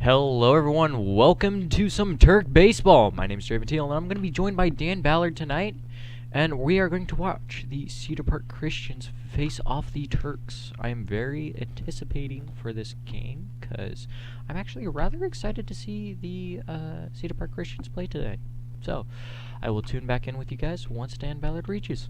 Hello everyone, welcome to some Turk baseball. My name is Draven Teal and I'm going to be joined by Dan Ballard tonight. And we are going to watch the Cedar Park Christians face off the Turks. I am very anticipating for this game because I'm actually rather excited to see the Cedar Park Christians play today. So, I will tune back in with you guys once Dan Ballard reaches.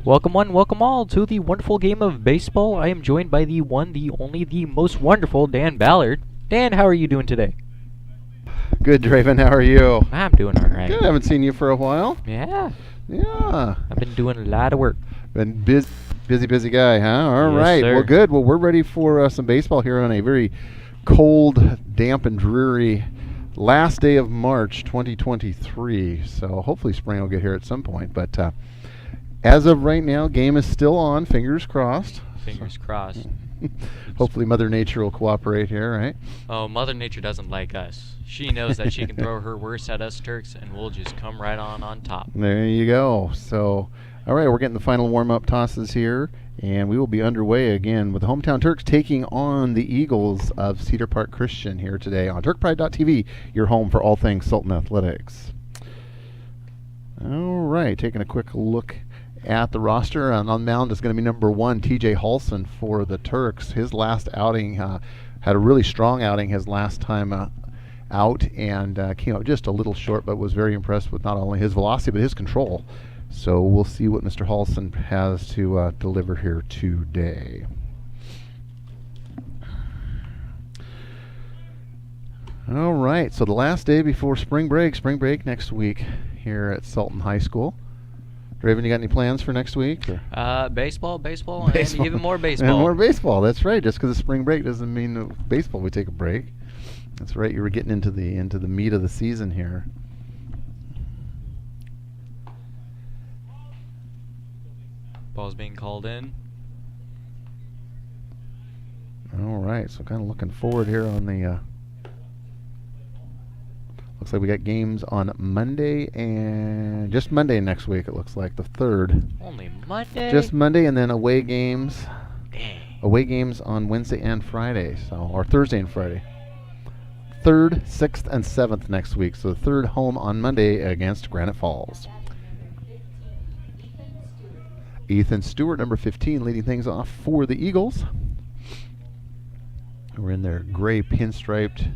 Welcome one, welcome all to the wonderful game of baseball. I am joined by the one, the only, the most wonderful Dan Ballard. Dan, how are you doing today? Good, Draven. How are you? I'm doing all right. Good. I haven't seen you for a while. Yeah. Yeah. I've been doing a lot of work. Been busy guy, huh? All Yes, right. sir. Well, good. Well, we're ready for some baseball here on a very cold, damp, and dreary last day of March 2023. So hopefully spring will get here at some point. But as of right now, game is still on. Fingers crossed. Fingers crossed. Hopefully Mother Nature will cooperate here, right? Oh, Mother Nature doesn't like us. She knows that she can throw her worst at us Turks, and we'll just come right on top. There you go. So, all right, we're getting the final warm-up tosses here, and we will be underway again with the hometown Turks taking on the Eagles of Cedar Park Christian here today on TurkPride.tv, your home for all things Sultan Athletics. All right, taking a quick look at the roster. On the mound is going to be number 1, TJ Halson for the Turks. His last outing had a really strong outing his last time out, and came out just a little short, but was very impressed with not only his velocity but his control. So we'll see what Mr. Halson has to deliver here today. All right, so the last day before spring break next week here at Sultan High School. Raven, you got any plans for next week? Or? Baseball, and even more baseball. And more baseball, that's right. Just because of spring break doesn't mean baseball we take a break. That's right, you were getting into the meat of the season here. Ball's being called in. All right, so kind of looking forward here on the looks like we got games on Monday and just Monday next week. It looks like the 3rd. Only Monday? Just Monday, and then away games. Dang. Away games on Wednesday and Friday, or Thursday and Friday. 3rd, 6th, and 7th next week. So the 3rd home on Monday against Granite Falls. Ethan Stewart, number 15, leading things off for the Eagles. We're in their gray pinstriped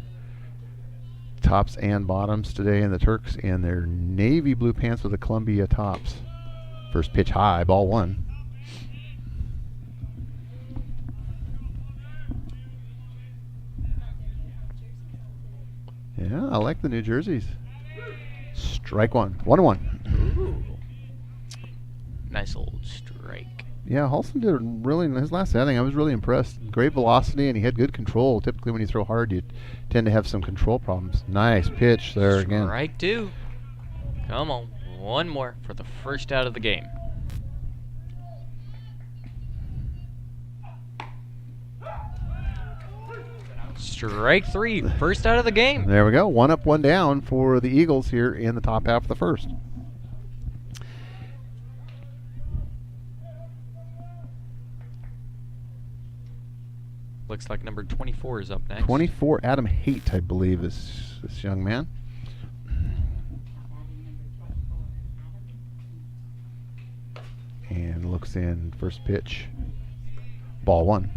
tops and bottoms today, and the Turks in their navy blue pants with the Columbia tops. First pitch high, ball 1. Yeah, I like the New Jerseys. Strike 1. 1-1. Ooh. Nice old strike. Yeah, Halson did really in his last outing. I was really impressed. Great velocity, and he had good control. Typically, when you throw hard, you tend to have some control problems. Nice pitch there again. Strike 2. Come on, one more for the first out of the game. Strike 3, first out of the game. There we go. 1 up, 1 down for the Eagles here in the top half of the first. Looks like number 24 is up next. 24, Adam Haight, I believe, is this young man. And looks in, first pitch, ball 1.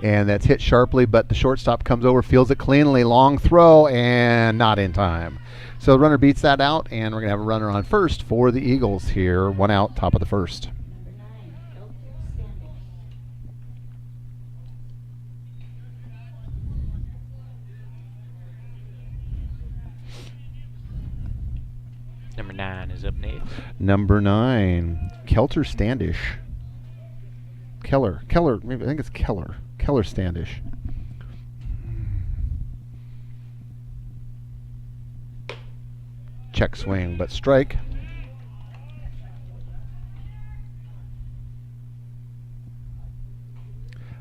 And that's hit sharply, but the shortstop comes over, fields it cleanly, long throw, and not in time. So the runner beats that out, and we're going to have a runner on first for the Eagles here. 1 out, top of the first. Number 9 is up next. Number 9, Kelter Standish. Keller, maybe I think it's Keller Standish. Check swing, but strike.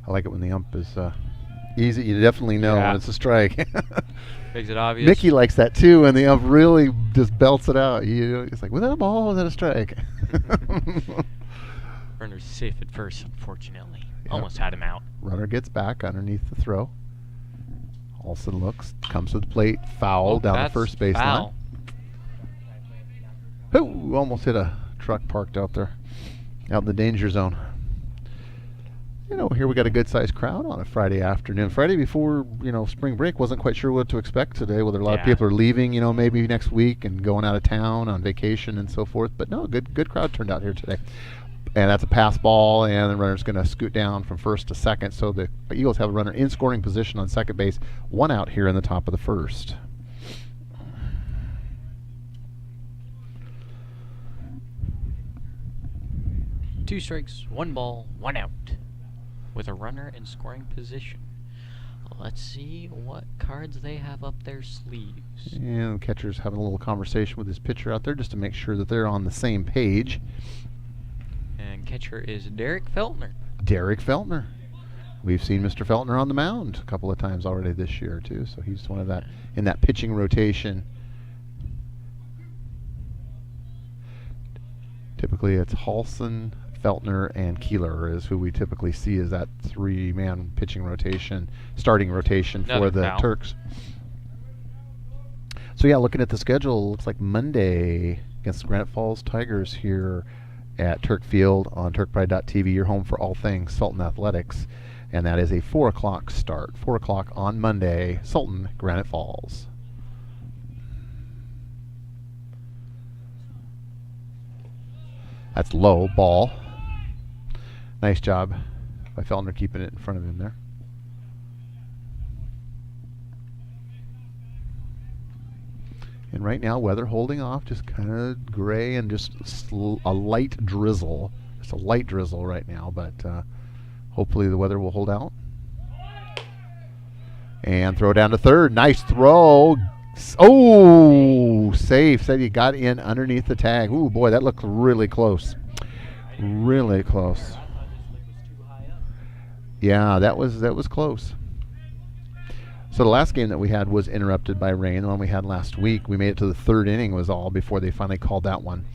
I like it when the ump is easy. You definitely know when it's a strike. Makes it obvious. Mickey likes that too, and the ump really just belts it out. It's like, was that a ball or was that a strike? Runner's safe at first, unfortunately. Yep. Almost had him out. Runner gets back underneath the throw. Olsen looks, comes to the plate, foul down the first baseline. Ooh, almost hit a truck parked out there, out in the danger zone. Here we got a good-sized crowd on a Friday afternoon. Friday before, spring break, wasn't quite sure what to expect today, whether a lot of people are leaving, maybe next week and going out of town on vacation and so forth. But no, good crowd turned out here today. And that's a pass ball, and the runner's going to scoot down from first to second. So the Eagles have a runner in scoring position on second base, one out here in the top of the first. Two strikes, one ball, one out, with a runner in scoring position. Let's see what cards they have up their sleeves. And the catcher's having a little conversation with his pitcher out there just to make sure that they're on the same page. And catcher is Derek Feltner. Derek Feltner. We've seen Mr. Feltner on the mound a couple of times already this year too, so he's one of that in that pitching rotation. Typically it's Halson, Feltner, and Keeler is who we typically see as that three-man pitching rotation, starting rotation for the Turks. So yeah, looking at the schedule, looks like Monday against Granite Falls Tigers here at Turk Field on TurkPride.tv, your home for all things Sultan Athletics. And that is a 4 o'clock start. 4 o'clock on Monday, Sultan, Granite Falls. That's low, ball. Nice job by Feltner keeping it in front of him there. And right now, weather holding off, just kind of gray and just a light drizzle. Just a light drizzle right now, but hopefully the weather will hold out. And throw down to third. Nice throw. Oh, safe. Said he got in underneath the tag. Ooh, boy, that looked really close. Really close. Yeah, that was close. So the last game that we had was interrupted by rain. The one we had last week, we made it to the third inning was all before they finally called that one.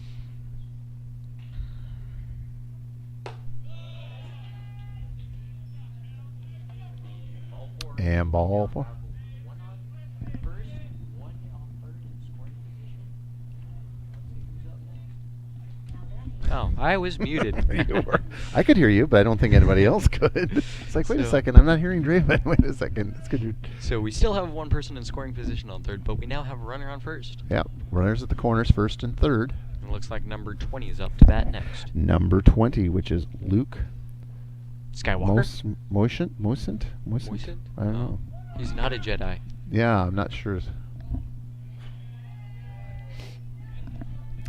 And ball four. Oh, I was muted. You were. I could hear you, but I don't think anybody else could. It's like, wait a second, I'm not hearing Draven. Wait a second. It's good. So we still have one person in scoring position on third, but we now have a runner on first. Yeah, runners at the corners, first and third. It looks like number 20 is up to bat next. Number 20, which is Luke Skywalker? Moisant? I don't know. He's not a Jedi. Yeah, I'm not sure.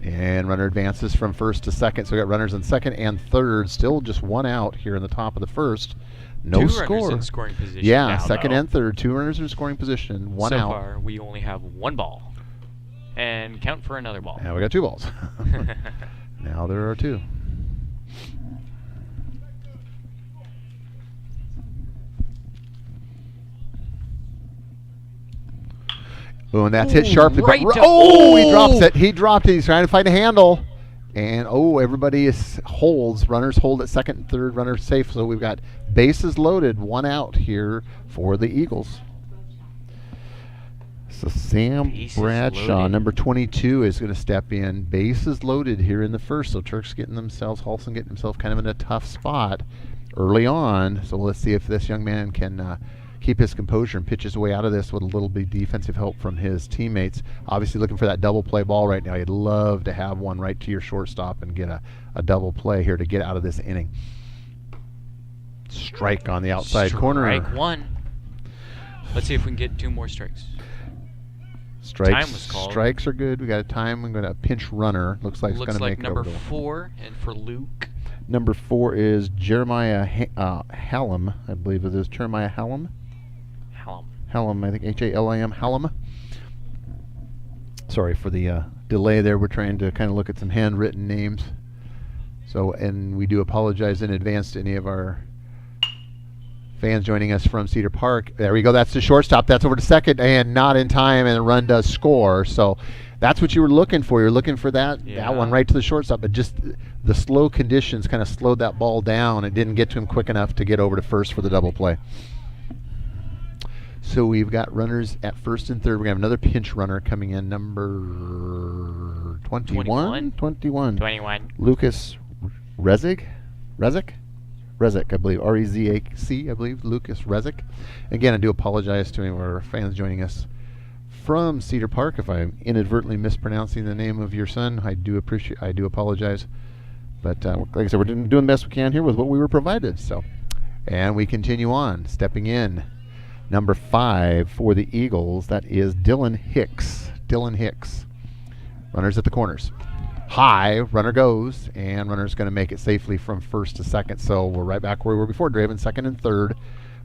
And runner advances from first to second. So we got runners in second and third. Still just one out here in the top of the first. No score. Two runners in scoring position. Yeah, now, second and third. Two runners in scoring position. One out. So far, we only have one ball. And count for another ball. Now we got two balls. Now there are two. Oh, and that's hit sharply. Right he drops it. He dropped it. He's trying to find a handle. And, everybody holds. Runners hold at second and third. Runners safe. So we've got bases loaded. One out here for the Eagles. So Sam Bradshaw, number 22, is going to step in. Bases loaded here in the first. So Turks Halson getting himself kind of in a tough spot early on. So let's see if this young man can keep his composure and pitch his way out of this with a little bit of defensive help from his teammates. Obviously looking for that double play ball right now. You'd love to have one right to your shortstop and get a double play here to get out of this inning. Strike on the outside corner. Strike one. Let's see if we can get two more strikes. Time was called. Strikes are good. We got a time. I'm going to pinch runner. Looks like it's going to make it over. Looks like number 4, and for Luke. Number 4 is Jeremiah Hallam, I believe it is. Jeremiah Hallam. Hallam, I think H-A-L-I-M, Hallam. Sorry for the delay there. We're trying to kind of look at some handwritten names. So, and we do apologize in advance to any of our fans joining us from Cedar Park. There we go. That's the shortstop. That's over to second, and not in time, and the run does score. So that's what you were looking for. You're looking for that one right to the shortstop, but just the slow conditions kind of slowed that ball down. It didn't get to him quick enough to get over to first for the double play. So we've got runners at first and third. We're going to have another pinch runner coming in, number 21. 21. Lucas Rezic. Rezik, I believe. R-E-Z-A-C, I believe. Lucas Rezik. Again, I do apologize to any of our fans joining us from Cedar Park. If I'm inadvertently mispronouncing the name of your son, I do apologize. But like I said, we're doing the best we can here with what we were provided. So, and we continue on. Stepping in, number 5 for the Eagles. That is Dylan Hicks. Dylan Hicks. Runners at the corners. High, runner goes, and runner's going to make it safely from first to second. So we're right back where we were before, Draven, second and third.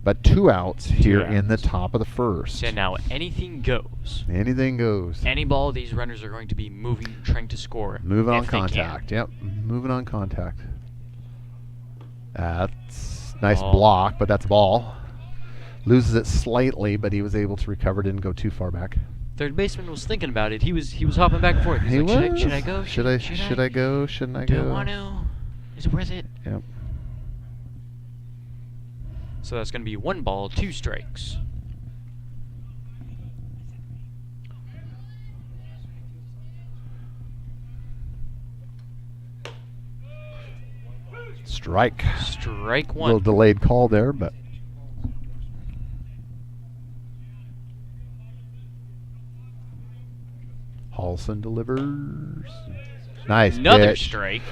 But 2 outs here in the top of the first. So now anything goes. Anything goes. Any ball, these runners are going to be moving, trying to score. Moving on contact. Yep, moving on contact. That's nice block, but that's a ball. Loses it slightly, but he was able to recover. Didn't go too far back. Third baseman was thinking about it. He was hopping back and forth. He like, was. Should I go? Should I go? Shouldn't I go? Do I want to? Is it worth it? Yep. So that's going to be 1 ball, 2 strikes. Strike. Strike 1. A little delayed call there, but. Halson delivers. Nice Another pitch. strike.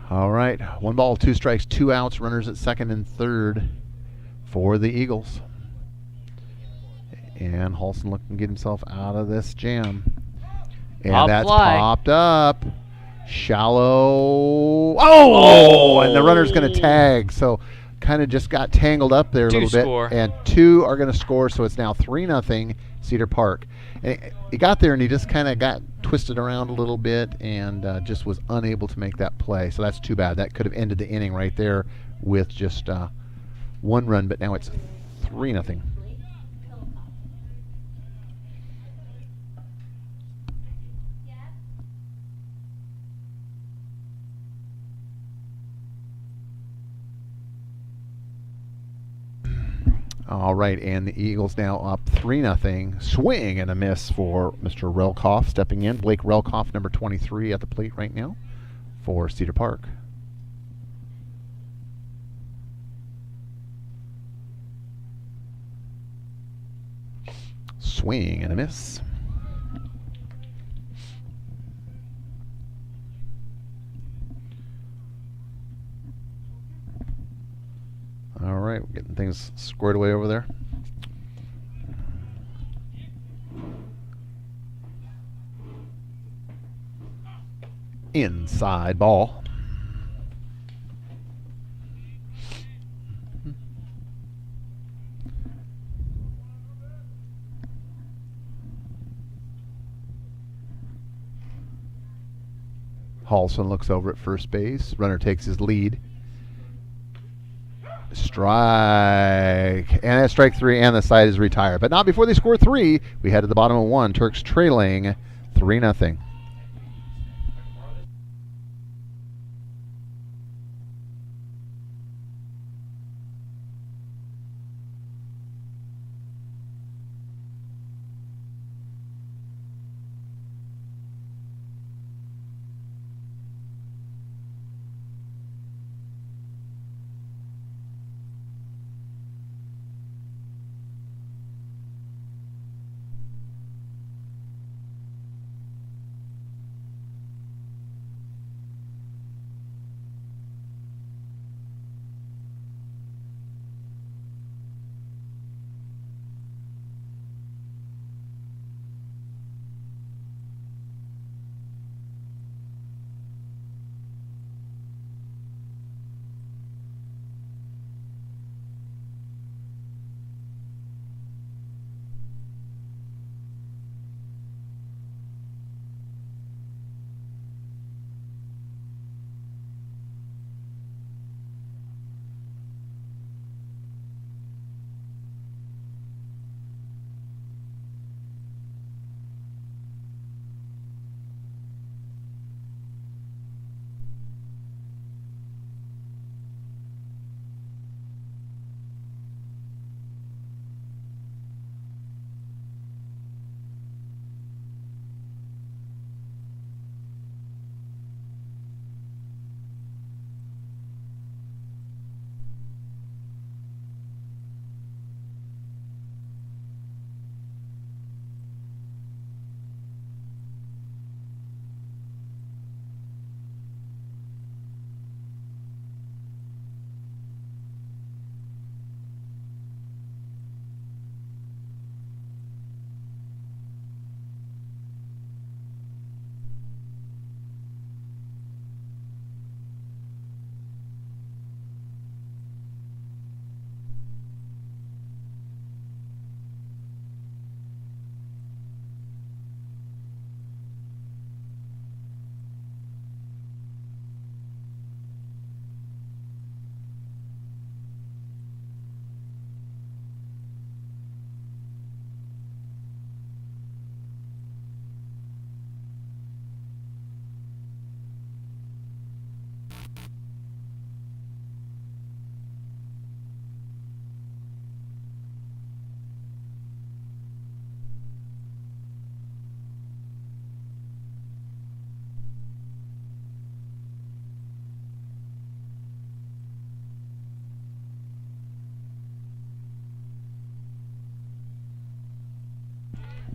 All right. 1 ball, 2 strikes, 2 outs. Runners at second and third for the Eagles. And Halson looking to get himself out of this jam. And that's popped up. Shallow. Oh! And the runner's going to tag. So kind of just got tangled up there a little bit. And 2 are going to score. So it's now 3-0 Cedar Park. And he got there and he just kind of got twisted around a little bit and just was unable to make that play. So that's too bad. That could have ended the inning right there with just 1 run, but now it's 3-0. All right, and the Eagles now up 3-0. Swing and a miss for Mr. Relkoff stepping in. Blake Relkoff, number 23, at the plate right now for Cedar Park. Swing and a miss. All right, we're getting things squared away over there. Inside ball. Halson looks over at first base. Runner takes his lead. Strike. And that's strike 3, and the side is retired. But not before they score 3. We head to the bottom of 1. Turks trailing 3-0.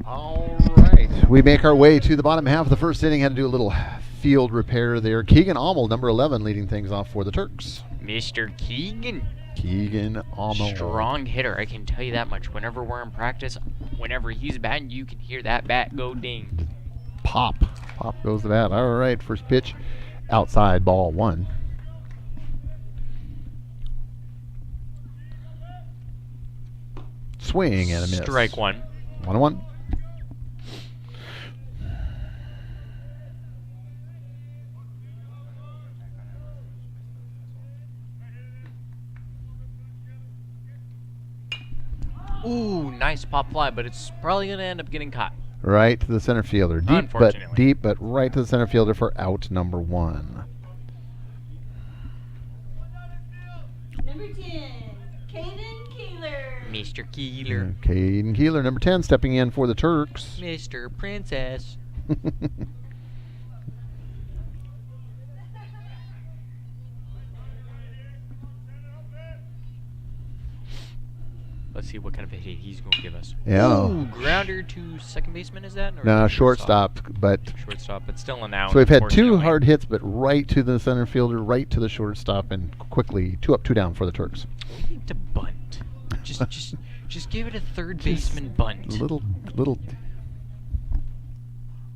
All right. We make our way to the bottom half of the first inning. Had to do a little field repair there. Keegan Ammel, number 11, leading things off for the Turks. Mr. Keegan. Keegan Ammel. Strong hitter, I can tell you that much. Whenever we're in practice, whenever he's batting, you can hear that bat go ding. Pop. Pop goes the bat. All right, first pitch. Outside, ball 1. Swing and a miss. Strike 1. 1-1. Ooh, nice pop fly, but it's probably going to end up getting caught. Right to the center fielder. Deep, but right to the center fielder for out number 1. Number 10, Caden Keeler. Mr. Keeler. Caden Keeler, number 10, stepping in for the Turks. Mr. Princess. Let's see what kind of a hit he's going to give us. Yeah. Ooh, grounder to second baseman, is that? Or No, shortstop, but shortstop, but still an out. so we've had 2 hard hits, but right to the center fielder, right to the shortstop, and quickly 2 up, 2 down for the Turks. We need to bunt. Just give it a third baseman bunt. Little.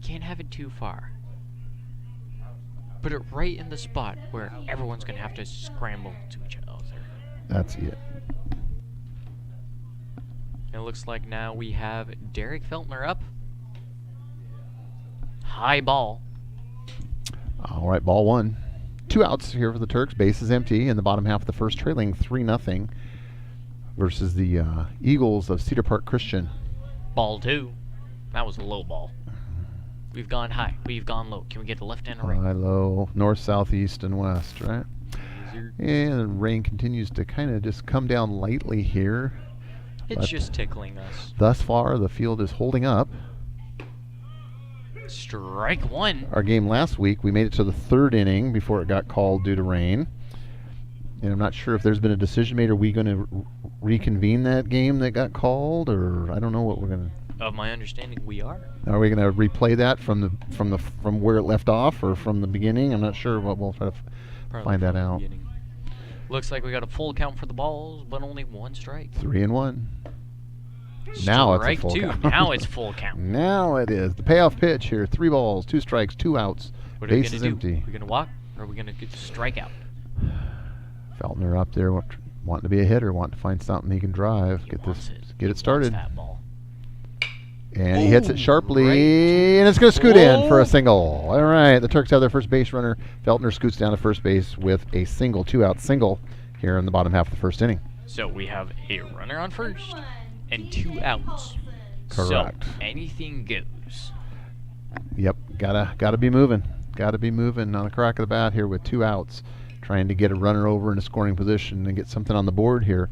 Can't have it too far. Put it right in the spot where everyone's going to have to scramble to each other. That's it. It looks like now we have Derek Feltner up. High ball. All right, ball 1. 2 outs here for the Turks. Base is empty in the bottom half of the first, trailing 3-0 versus the Eagles of Cedar Park Christian. Ball 2. That was a low ball. We've gone high. We've gone low. Can we get a left and a right? High, low, north, south, east, and west, right? And rain continues to kind of just come down lightly here. It's just tickling us. Thus far, the field is holding up. Strike 1. Our game last week, we made it to the 3rd inning before it got called due to rain. And I'm not sure if there's been a decision made. Are we going to reconvene that game that got called, or I don't know what we're going to. Of my understanding, we are. Are we going to replay that from where it left off, or from the beginning? I'm not sure. But we'll try to find that out. Looks like we got a full count for the balls, but only 1 strike. 3-1. Now it's a full count. Now it's full count. Now it is. The payoff pitch here. 3 balls, 2 strikes, 2 outs. What are we Base going is to do? empty. Are we going to walk, or are we going to get the strikeout? Feltner up there wanting to be a hitter, wanting to find something he can drive. Get it started. That ball. And he hits it sharply, right. And it's going to scoot in for a single. All right, the Turks have their first base runner. Feltner scoots down to first base with a single, 2-out single here in the bottom half of the first inning. So we have a runner on first and 2 outs. Correct. So anything goes. Yep, gotta be moving. Gotta be moving on the crack of the bat here with 2 outs. Trying to get a runner over in a scoring position and get something on the board here.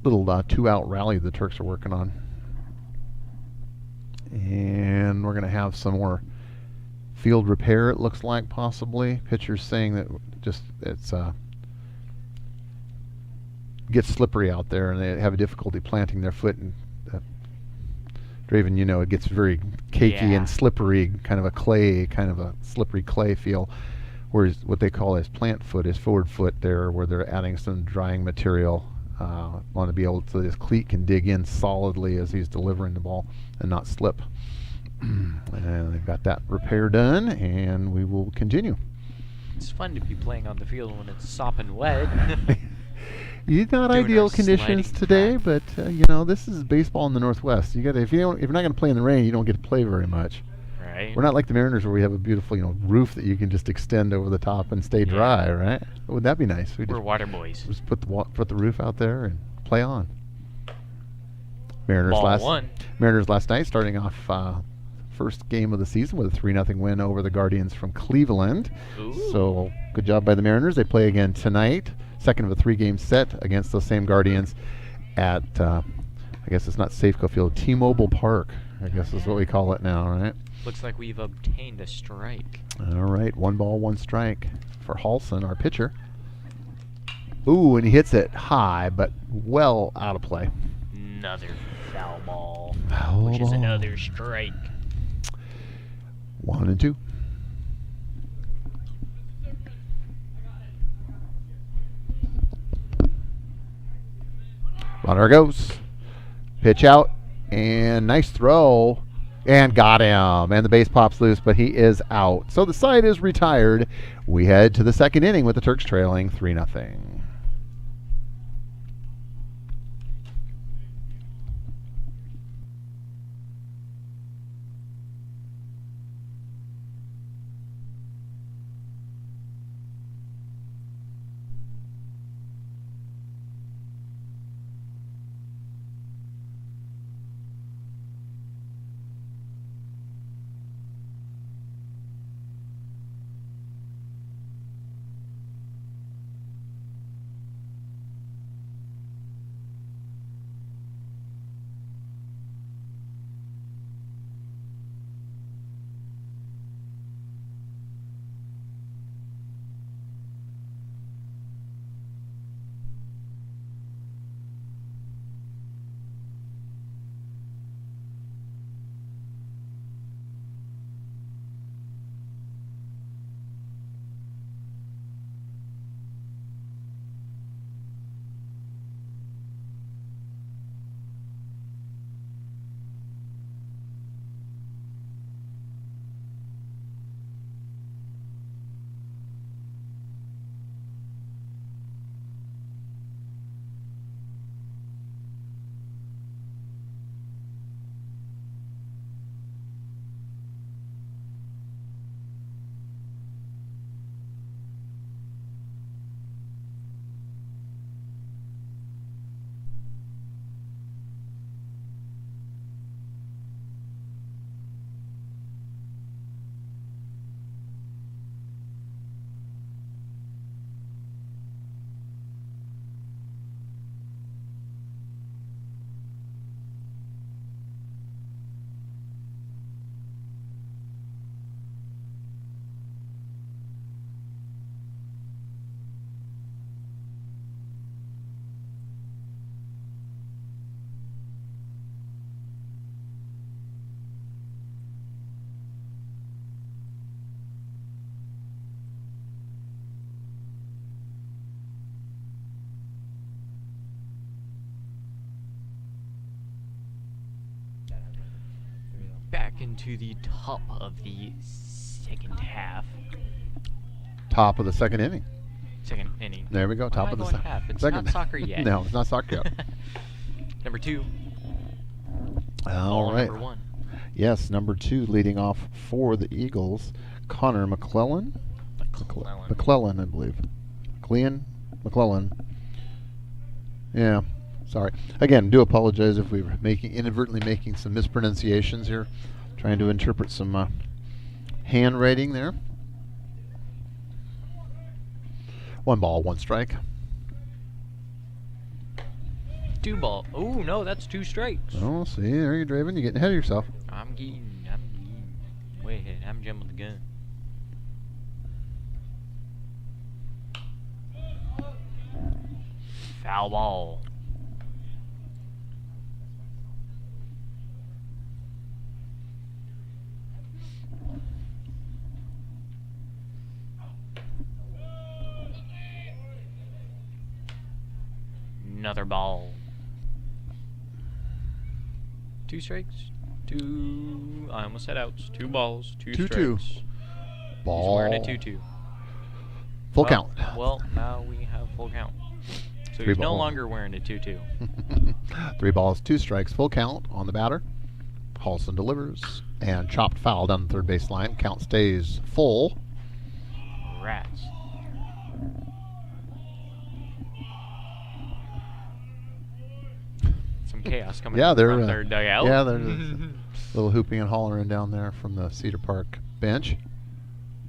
Little 2-out rally the Turks are working on. And we're going to have some more field repair, it looks like, possibly. Pitcher's saying that it's gets slippery out there, and they have a difficulty planting their foot. And Draven, it gets very cakey and slippery, kind of a slippery clay feel. Whereas what they call as plant foot is forward foot there, where they're adding some drying material. Want to be able to, this cleat can dig in solidly as he's delivering the ball and not slip. And they've got that repair done, and we will continue. It's fun to be playing on the field when it's sopping wet. Not Doing ideal our conditions sliding today, track. but this is baseball in the Northwest. If you're not going to play in the rain, you don't get to play very much. Right. We're not like the Mariners, where we have a beautiful, roof that you can just extend over the top and stay dry, right? Wouldn't that be nice? We're water boys. Just put the roof out there and play on. Mariners last night starting off first game of the season with a 3-0 win over the Guardians from Cleveland. Ooh. So good job by the Mariners. They play again tonight, second of a 3-game set against those same Guardians at I guess it's not Safeco Field, T-Mobile Park, I guess is what we call it now, right? Looks like we've obtained a strike. All right, 1 ball, 1 strike for Halson, our pitcher. Ooh, and he hits it high, but well out of play. Another foul ball. which is another strike. 1-2. Runner goes. Pitch out. And nice throw. And got him. And the base pops loose, but he is out. So the side is retired. We head to the second inning with the Turks trailing 3-0. Back into the top of the second half. Top of the second inning. Second inning. There we go. Why Top am of I the going half? It's second. not soccer yet. No, it's not soccer yet. Number 2. All right. Number 1. Yes, number 2 leading off for the Eagles, Connor McClellan. McClellan, I believe. McClellan. Yeah, sorry. Again, do apologize if we were inadvertently making some mispronunciations here. Trying to interpret some handwriting there. 1 ball, 1 strike. 2 ball. Oh no, that's 2 strikes. Oh, see, there you're driving. You're getting ahead of yourself. I'm getting way ahead. I'm jumping the gun. Foul ball. Another ball. 2 strikes. 2. I almost said outs. 2 balls. 2 strikes. 2-2. Ball. He's wearing a 2-2. Full count. Well, now we have full count. So 3 he's no ball. longer wearing a 2-2. 3 balls, 2 strikes, full count on the batter. Halson delivers and chopped foul down the third base line. Count stays full. Rats. Some chaos coming Yeah, they're from their dugout. Yeah, there's a little hooping and hollering down there from the Cedar Park bench.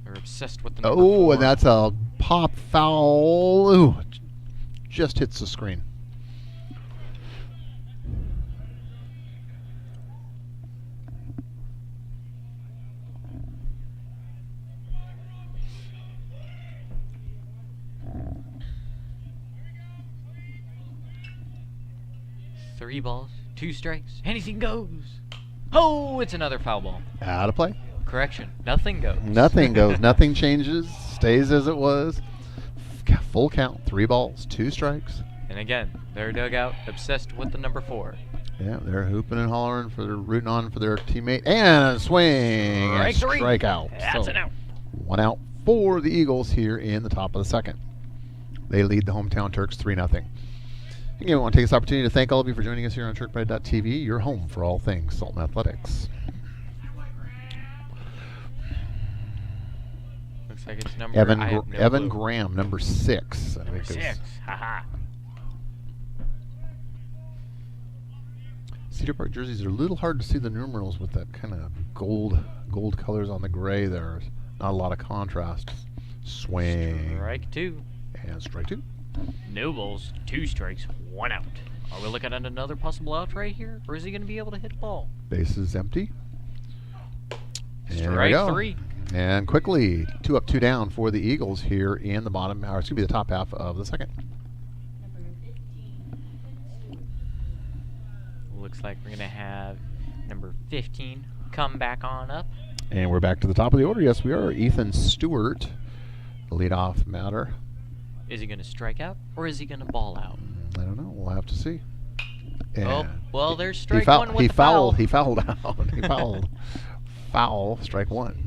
They're obsessed with the number Oh, 4. and that's a pop foul. Ooh, just hits the screen. Three balls, 2 strikes. Anything goes. Oh, it's another foul ball. Out of play. Correction. Nothing goes. Nothing goes. Nothing changes. Stays as it was. Full count. 3 balls, 2 strikes. And again, their dugout obsessed with the number 4. Yeah, they're hooping and hollering rooting on for their teammate. And a swing. Strike 3. Strikeout. That's an out. 1 out for the Eagles here in the top of the second. They lead the hometown Turks 3-0. Again, we want to take this opportunity to thank all of you for joining us here on TurkPride.tv, your home for all things Sultan Athletics. Looks like it's number Evan Graham, number 6. Number 6. Haha. Cedar Park jerseys are a little hard to see the numerals with that kind of gold colors on the gray there. Not a lot of contrast. Swing. Strike 2. And strike 2. No balls, 2 strikes, 1 out. Are we looking at another possible out right here? Or is he going to be able to hit a ball? Base is empty. And Strike 3. And quickly, 2 up, 2 down for the Eagles here in the bottom, or excuse me, the top half of the second. Number 15. Looks like we're going to have number 15 come back on up. And we're back to the top of the order. Yes, we are. Ethan Stewart, the leadoff batter. Is he going to strike out, or is he going to ball out? I don't know. We'll have to see. Oh, And well, there's strike 1 with he the foul. He fouled out. He fouled. Foul, strike 1.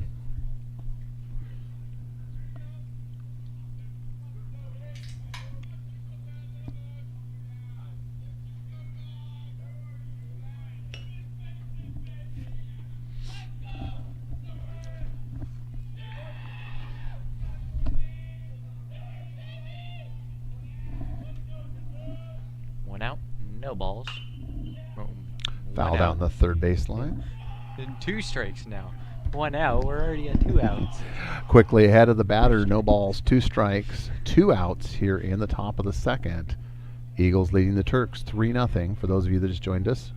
Out, no balls. Foul down the third baseline. And 2 strikes now. 1 out. We're already at 2 outs. Quickly ahead of the batter, no balls, 2 strikes, 2 outs here in the top of the second. Eagles leading the Turks 3-0 for those of you that just joined us.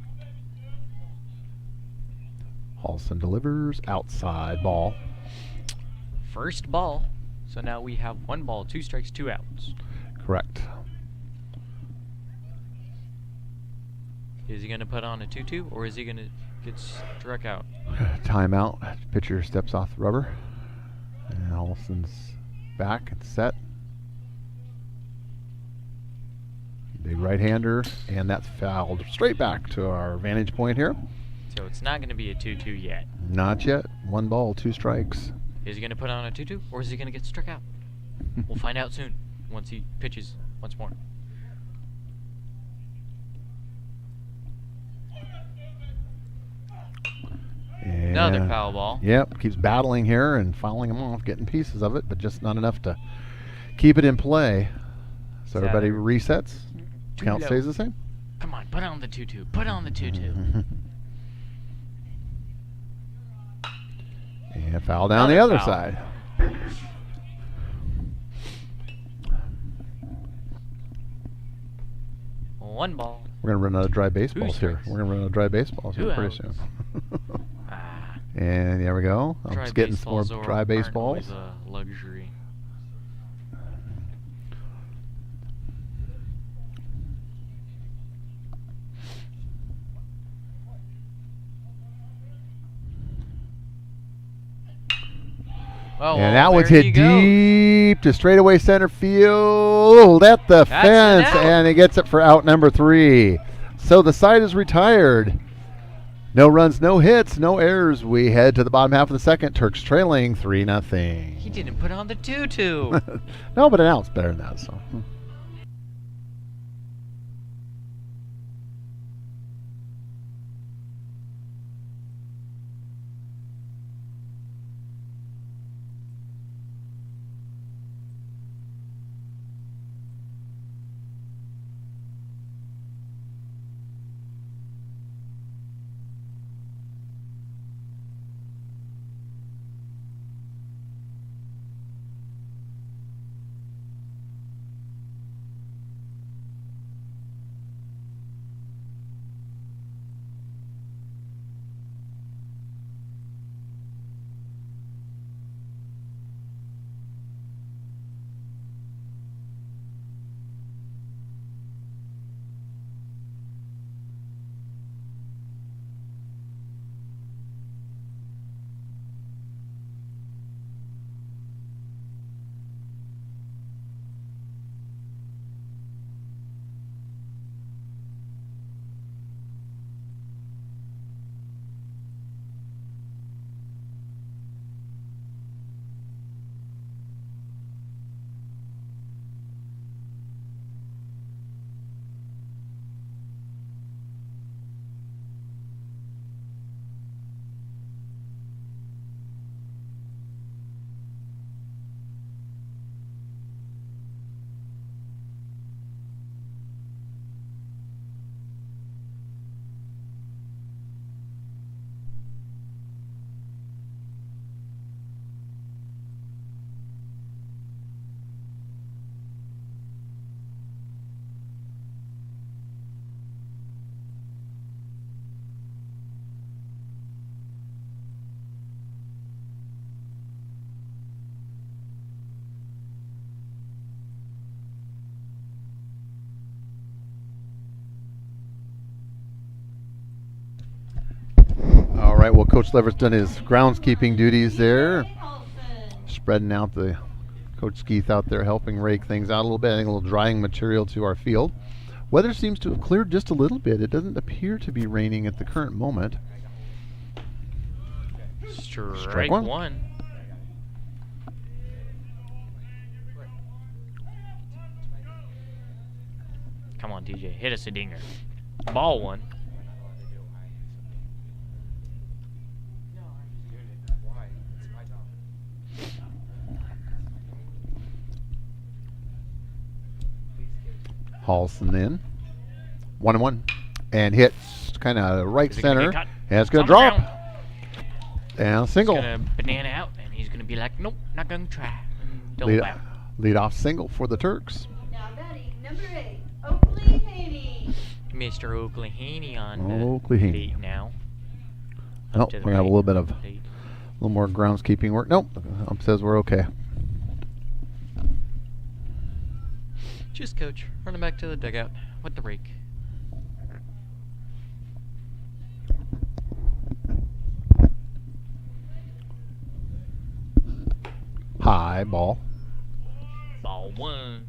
Halson delivers, outside ball. First ball. So now we have 1 ball, 2 strikes, 2 outs. Correct. Is he going to put on a 2-2, or is he going to get struck out? Timeout. Pitcher steps off the rubber. And Halson's back and set. Big right-hander, and that's fouled straight back to our vantage point here. So it's not going to be a 2-2 yet. Not yet. 1 ball, 2 strikes. Is he going to put on a 2-2, or is he going to get struck out? We'll find out soon once he pitches once more. And another foul ball. Yep, keeps battling here and fouling him off, getting pieces of it, but just not enough to keep it in play. So everybody resets. Count stays the same. Come on, put on the 2-2. Put on the 2-2. And foul down the other side. One ball. We're going to run out of dry baseballs here. strikes. We're going to run out of dry baseballs here pretty soon. And there we go. I'm just getting some more dry baseballs. A luxury. Oh, And that one's hit deep to straightaway center field at the fence, and he gets it for out number 3. So the side is retired. No runs, no hits, no errors. We head to the bottom half of the second. Turks trailing 3-0. He didn't put on the 2-2. No, but an out's better than that. So. right, well, Coach Lever's done his groundskeeping duties there, Halson. spreading out the Coach Skeeth out there helping rake things out a little bit, adding a little drying material to our field. Weather seems to have cleared just a little bit. It doesn't appear to be raining at the current moment. Strike one. one. Come on, DJ. Hit us a dinger. Ball one. Halson in. 1-1. And hits kind of right Is it gonna center. get cut? And it's going On to the drop. ground. And a He's single. gonna banana out, and he's gonna be like, nope, not gonna try. And double out. Lead off single for the Turks. Now batting number 8, Oakley Haney. Mr. Oakley Haney on Oakley Haney. lead now. Nope, Up to the we're going to have a plate. little bit of Lead. a little more groundskeeping work. Nope, ump says we're okay. Just coach, running back to the dugout with the rake. High ball. Ball one.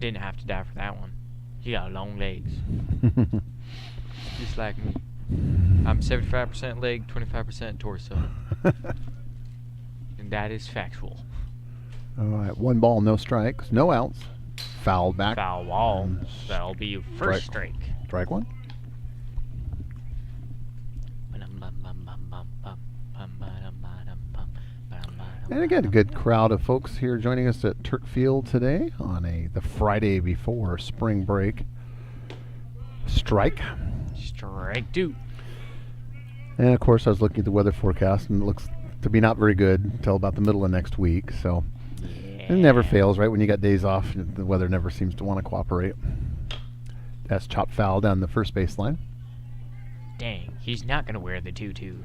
Didn't have to die for that one. He got long legs, just like me. I'm 75% leg, 25% torso, and that is factual. All right, 1 ball, no strikes, no outs. Fouled back. Foul ball. And That'll be your first strike. Strike one. And again, a good crowd of folks here joining us at Turk Field today on the Friday before spring break. Strike. Strike two. And of course, I was looking at the weather forecast, and it looks to be not very good until about the middle of next week. So it never fails, right? When you got days off, the weather never seems to want to cooperate. That's chopped foul down the first baseline. Dang, he's not gonna wear the tutu.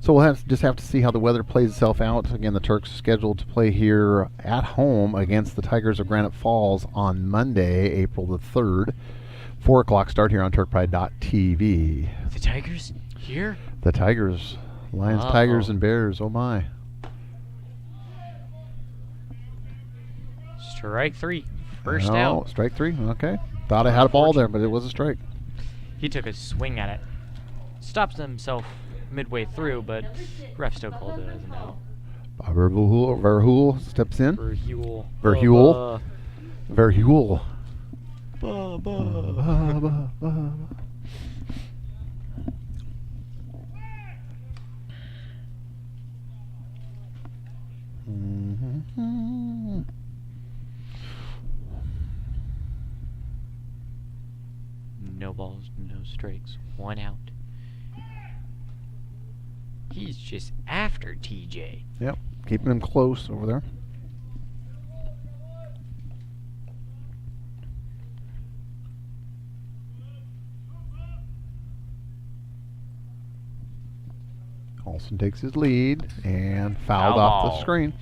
So we'll just have to see how the weather plays itself out. Again, the Turks are scheduled to play here at home against the Tigers of Granite Falls on Monday, April the 3rd. 4 o'clock start here on TurkPride.tv. The Tigers here? The Tigers, Lions, Uh-oh. Tigers, and Bears. Oh my. Strike three. First Oh, out. Strike 3. Okay. Thought I had a ball there, but it was a strike. He took a swing at it. Stops himself midway through, but ref still called it as an out. Verhul steps in. Verhul. Verhul. Verhul. Bubba. No balls, no strikes. 1 out. He's just after TJ. Yep. Keeping him close over there. Olsen takes his lead and fouled Foul off the ball. screen.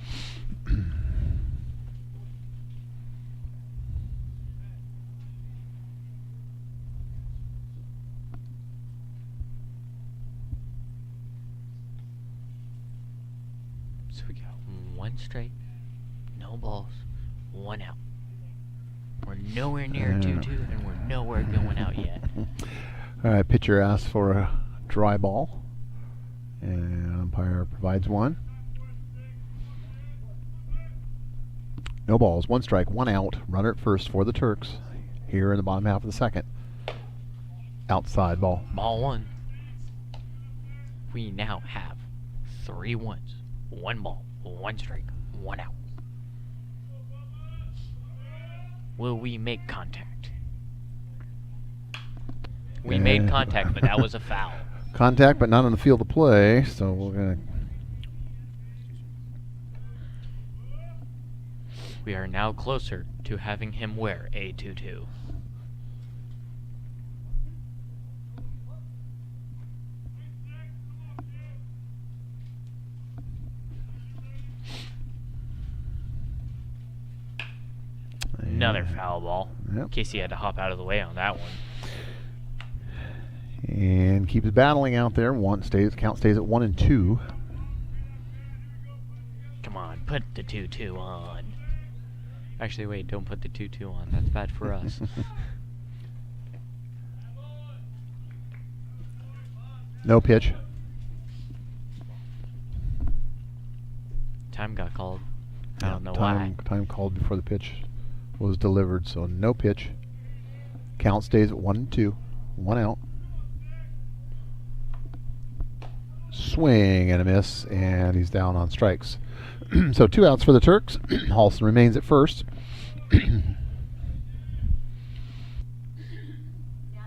So we got 1 strike, no balls, 1 out. We're nowhere near a 2-2, and we're nowhere going out yet. All right, pitcher asks for a dry ball, and umpire provides one. No balls, 1 strike, 1 out. Runner at first for the Turks here in the bottom half of the second. Outside ball. Ball 1. We now have 3 ones, 1 ball, 1 strike, 1 out. Will we make contact? We made contact, but that was a foul. Contact, but not on the field of play, so we're going to... We are now closer to having him wear a tutu. Another foul ball. Yep. Casey had to hop out of the way on that one. And keeps battling out there. Count stays at 1 and 2. Come on, put the 2-2 on. Actually, wait, don't put the 2-2 on. That's bad for us. No pitch. Time got called. I Yeah, don't know time called before the pitch was delivered, so no pitch. Count stays at 1 and 2. 1 out. Swing and a miss, and he's down on strikes. So 2 outs for the Turks. Halston remains at first. Now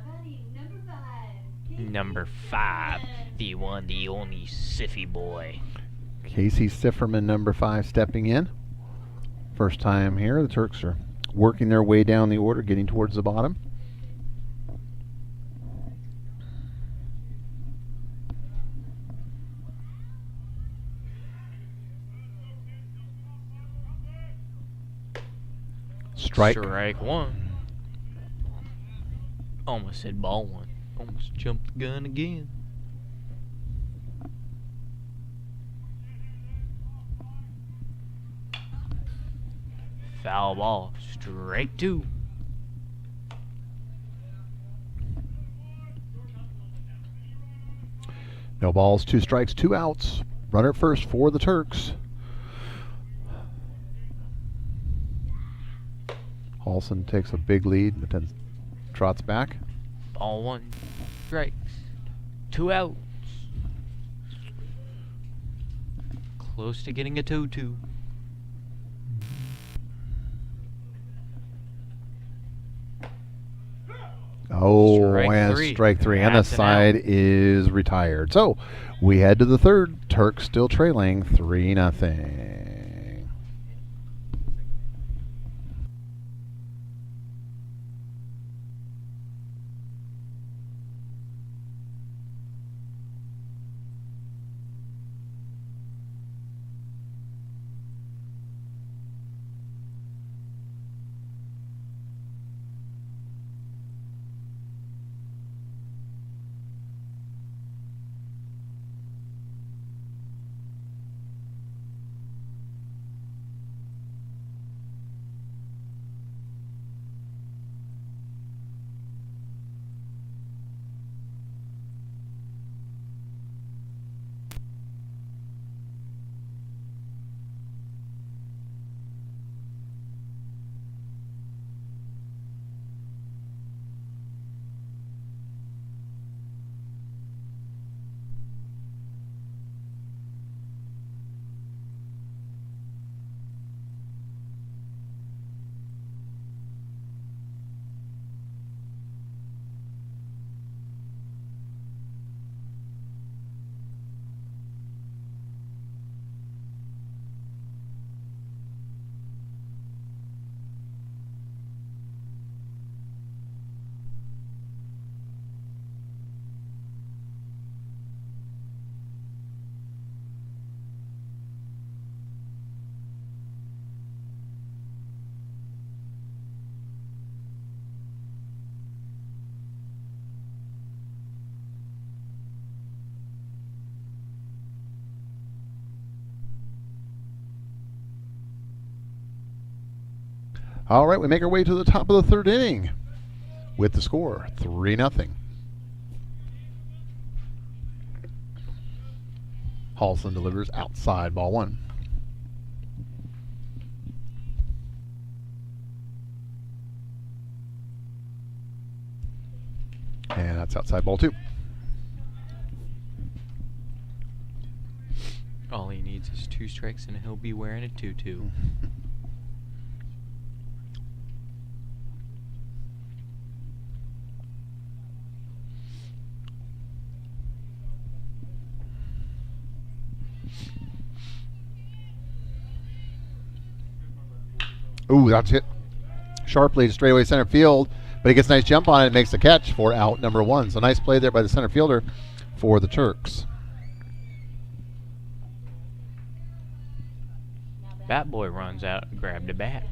batting number 5. Number 5, the one, the only Siffy boy. Casey Sifferman, number 5, stepping in. First time here. The Turks are working their way down the order, getting towards the bottom. Strike 1. Almost said ball 1. Almost jumped the gun again. Foul ball. Strike 2. No balls, 2 strikes, 2 outs. Runner at first for the Turks. Halston takes a big lead, but then trots back. Ball 1. Strikes. 2 outs. Close to getting a 2-2. Oh, Strike and 3. strike 3. And the That's an side out. is retired. So we head to the third. Turks still trailing 3-0. All right, we make our way to the top of the third inning with the score 3-0. Halston delivers outside, ball 1. And that's outside, ball 2. All he needs is 2 strikes and he'll be wearing a 2-2. Ooh, that's hit sharply to straightaway center field, but he gets a nice jump on it and makes the catch for out number 1. So nice play there by the center fielder for the Turks. Bat boy runs out and grabbed a bat.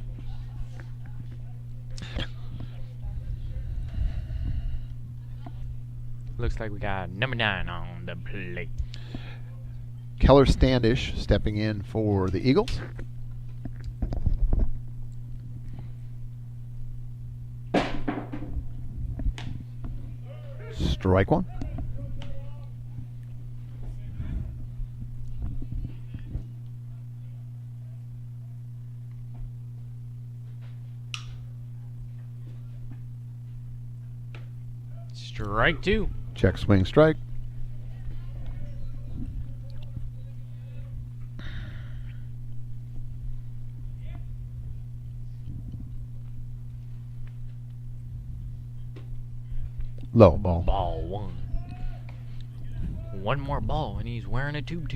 Looks like we got number 9 on the plate. Keller Standish stepping in for the Eagles. Strike one. Strike 2. Check, swing, strike. Low ball. Ball 1. One more ball, and he's wearing a tube.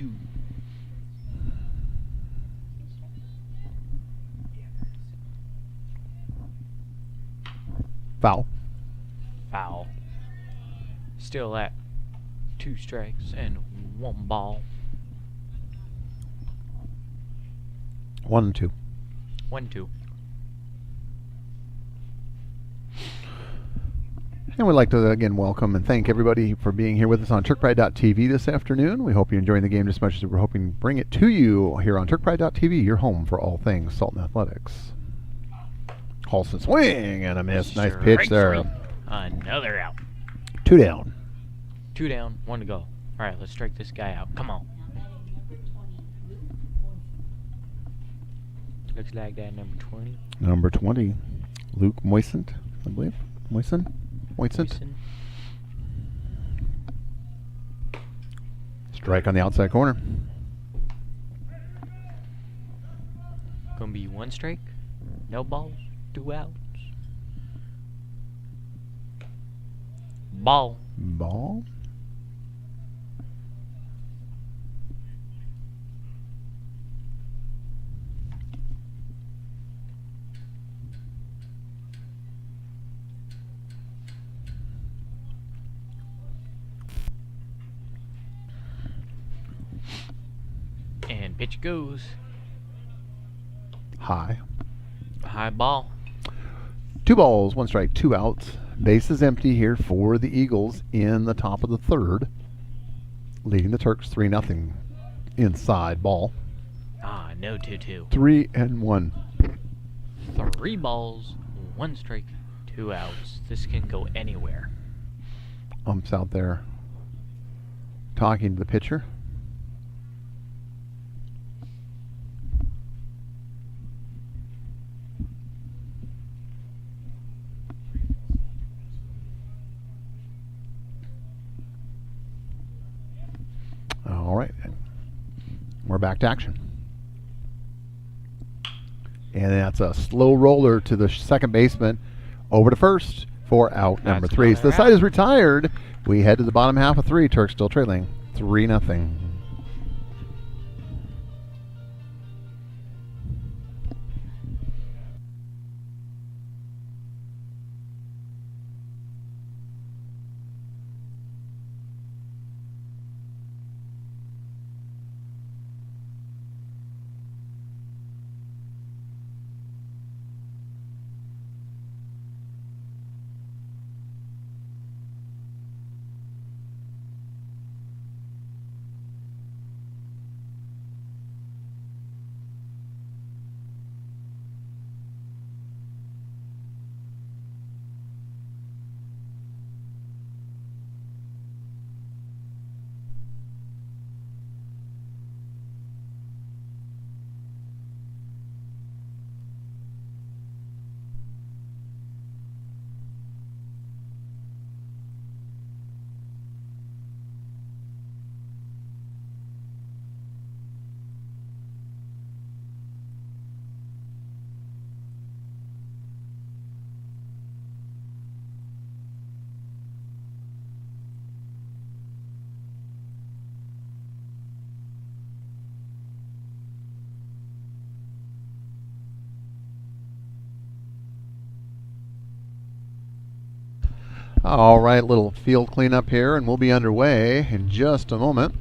Foul. Foul. Still at 2 strikes and 1 ball. 1-2. 1-2. And we'd like to again welcome and thank everybody for being here with us on TurkPride.tv this afternoon. We hope you're enjoying the game just as much as we're hoping to bring it to you here on TurkPride.tv, your home for all things Sultan Athletics. Halston swing and a miss. Nice pitch there. Strike 3. Another out. 2 down. 2 down, 1 to go. Alright, let's strike this guy out. Come on. Looks like that number 20. Number 20, Luke Moisant, I believe. Moisant. Strike on the outside corner. Gonna be 1 strike. No balls. 2 outs. Ball. Ball. And pitch goes. High. High ball. 2 balls, 1 strike, 2 outs. Base is empty here for the Eagles in the top of the 3rd. Leading the Turks 3-0. Inside ball. Ah, no 2-2. 3-1. 3 balls, 1 strike, 2 outs. This can go anywhere. Umps out there talking to the pitcher. All right. We're back to action. And that's a slow roller to the second baseman. Over to first for out number 3. So the side is retired. We head to the bottom half of 3. Turks still trailing 3-0. All right, little field cleanup here, and we'll be underway in just a moment.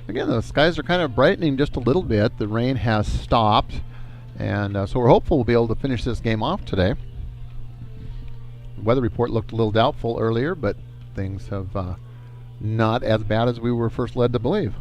Again, the skies are kind of brightening just a little bit. The rain has stopped, and so we're hopeful we'll be able to finish this game off today. The weather report looked a little doubtful earlier, but things have not as bad as we were first led to believe.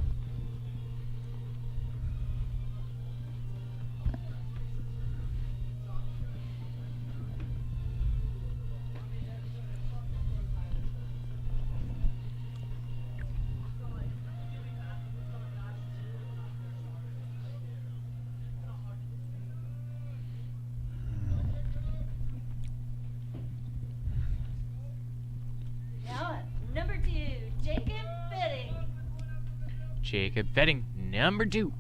Jacob Fetting, number 2.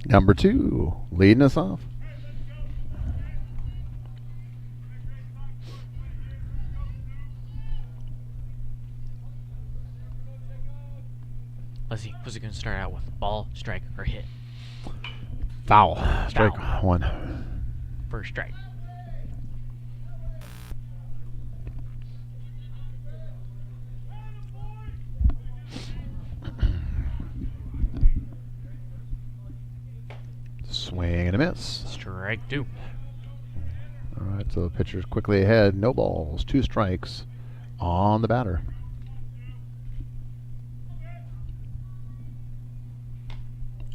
Number 2, leading us off. Let's see, what's it going to start out with? Ball, strike, or hit? Foul. Strike Foul. 1. First strike. Swing and a miss. Strike 2. All right, so the pitcher's quickly ahead. No balls, 2 strikes on the batter.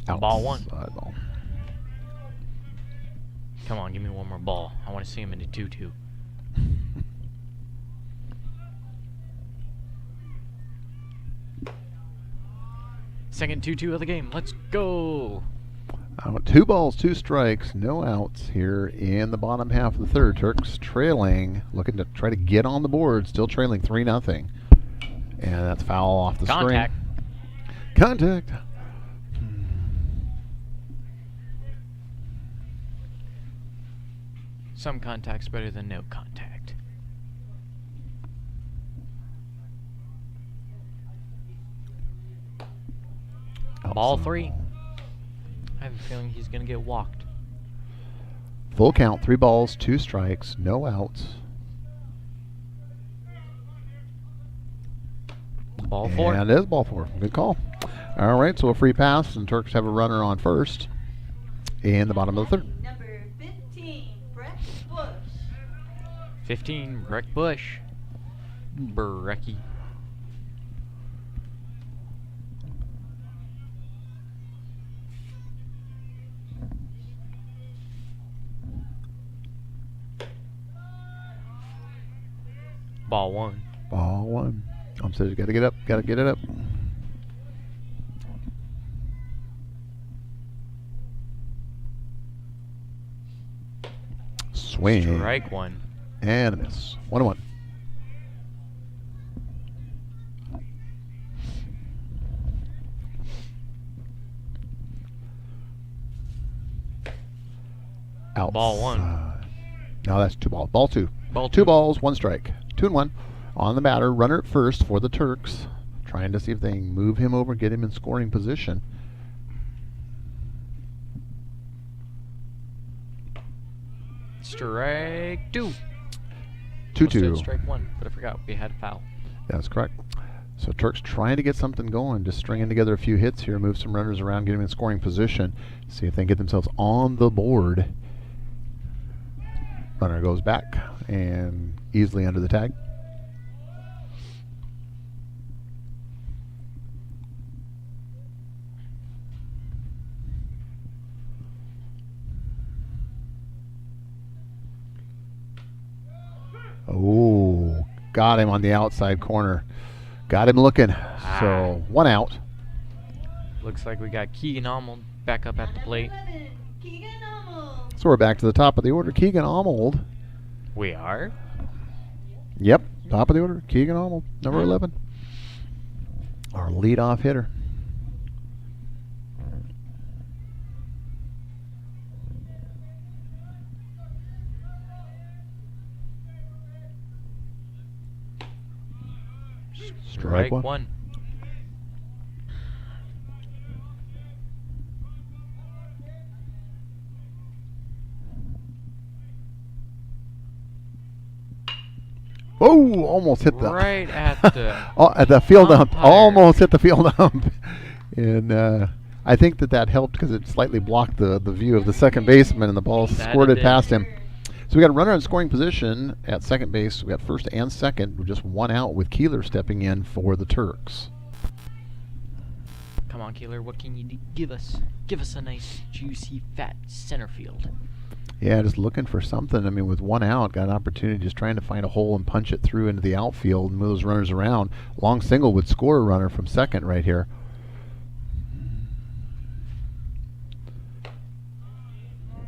Ball 1. Outside ball. Come on, give me one more ball. I want to see him in a 2-2. Second 2-2 of the game. Let's go. 2 balls, 2 strikes, no outs here in the bottom half of the third. Turks trailing, looking to try to get on the board, still trailing 3-0. And that's foul off the Contact. screen. Contact. Some contact's better than no contact. Ball 3. I have a feeling he's going to get walked. Full count, 3 balls, 2 strikes, no outs. Ball 4. And it is ball 4. Good call. All right, so a free pass, and Turks have a runner on first in the bottom of the third. Number 15, Brett Bush. 15, Breck Bush. Brecky. Ball 1. Ball 1. Says you got to get up, got to get it up. Swing. Strike 1. And a miss. 1-1. Out. Ball 1. No, that's 2 balls. Ball 2. Ball 2 2. balls, 1 strike. 2-1. On the batter, runner at first for the Turks. Trying to see if they can move him over, get him in scoring position. Strike 2. 2-2. Strike 1, but I forgot we had a foul. That's correct. So Turks trying to get something going, just stringing together a few hits here, move some runners around, get them in scoring position, see if they can get themselves on the board. Runner goes back and easily under the tag. Oh, got him on the outside corner. Got him looking. So 1 out. Looks like we got Keegan Arnold back up at the plate. 11, Keegan Arnold. So we're back to the top of the order. Keegan Arnold. We are? Yep, top of the order. Keegan Arnold, number 11. Our leadoff hitter. Strike 1. Oh, almost hit the Right at the at the field ump. umpire. Almost hit the field ump. And I think that helped because it slightly blocked the view of the second baseman, and the ball That it squirted did. past him. So we got a runner in scoring position at second base. We got first and second with just one out, with Keeler stepping in for the Turks. Come on, Keeler, what can you give us? Give us a nice, juicy, fat center field. Yeah, just looking for something. I mean, with one out, got an opportunity just trying to find a hole and punch it through into the outfield and move those runners around. Long single would score a runner from second right here.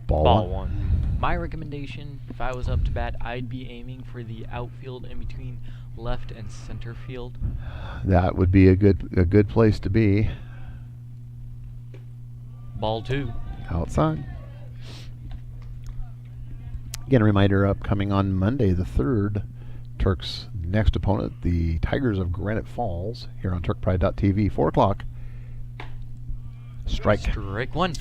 Ball one. My recommendation, if I was up to bat, I'd be aiming for the outfield in between left and center field. That would be a good place to be. Ball two. Outside. Again, a reminder, upcoming on Monday the 3rd, Turks' next opponent, the Tigers of Granite Falls, here on TurkPride.tv, 4 o'clock. Strike. Strike one.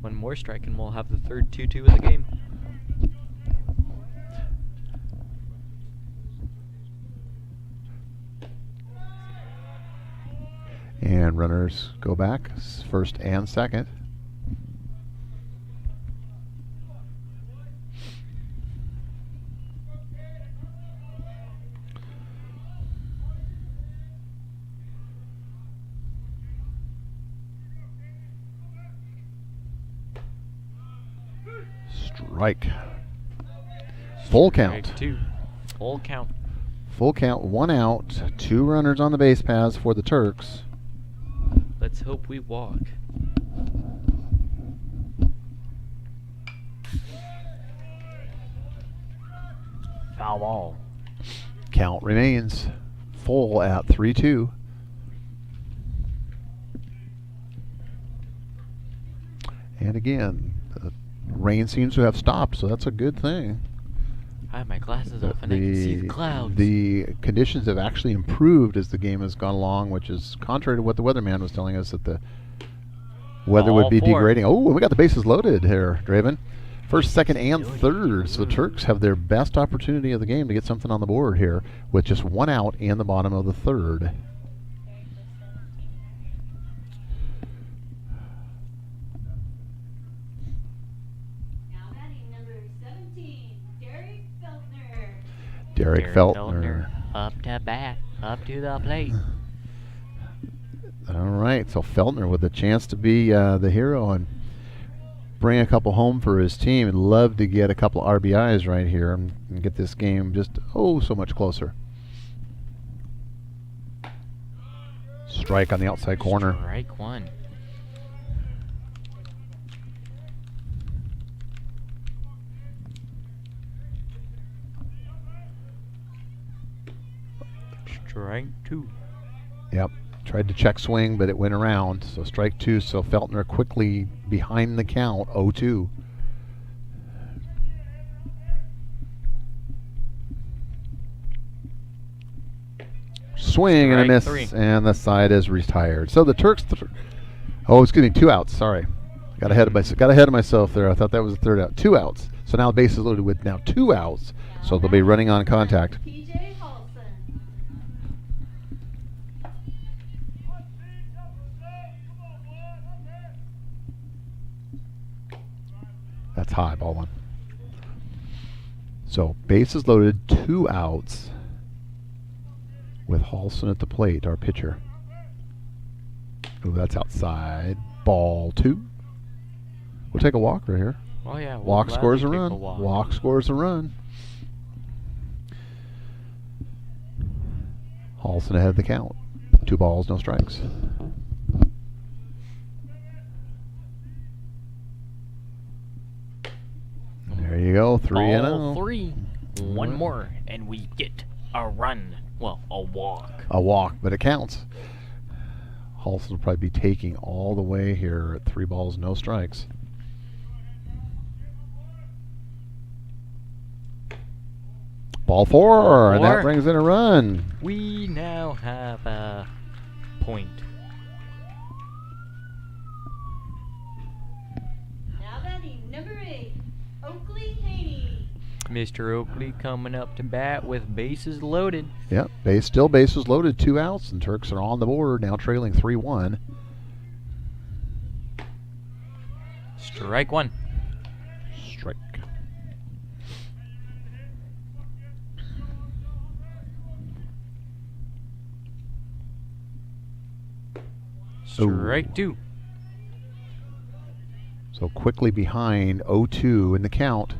One more strike and we'll have the third 2-2 of the game. And runners go back, first and second. Strike. Full count. Strike two. Full count. Full count, one out, 2 runners on the base paths for the Turks. Let's hope we walk. Foul ball. Count remains full at 3-2. And again, the rain seems to have stopped, so that's a good thing. I have my glasses off and I can see the clouds. The conditions have actually improved as the game has gone along, which is contrary to what the weatherman was telling us, that the weather would be degrading. Oh, and we got the bases loaded here, Draven. First, second, and third. So the Turks have their best opportunity of the game to get something on the board here with just one out in the bottom of the third. Now batting number 17, Derek Feltner. Up to bat, up to the plate. All right, so Feltner with a chance to be the hero and bring a couple home for his team. He'd love to get a couple of RBIs right here and get this game just so much closer. Strike on the outside corner. Strike one. Strike two. Yep. Tried to check swing, but it went around. So strike two. So Feltner quickly behind the count, 0-2. Swing and a miss, Strike three. and the side is retired. So the Turks, excuse me, 2 outs. Sorry, got ahead of myself there. I thought that was the third out. 2 outs. So now the base is loaded with now 2 outs. So they'll be running on contact. TJ Halson. That's high, ball one. So bases loaded, 2 outs with Halson at the plate, our pitcher. Oh, that's outside. Ball 2. We'll take a walk right here. Oh yeah. we'll Walk scores a gladly run. take walk. Walk scores a run. Halson ahead of the count. 2 balls, no strikes. There you go, 3-0. Ball three. One more, and we get a run. Well, a walk. A walk, but it counts. Halson will probably be taking all the way here at 3 balls, no strikes. Ball 4, and that Four. brings in a run. We now have a point. Now batting number 8, Oakley Haney. Mr. Oakley coming up to bat with bases loaded. Yep, still bases loaded, 2 outs, and Turks are on the board, now trailing 3-1. Strike one. Strike 2. So quickly behind 0-2 in the count.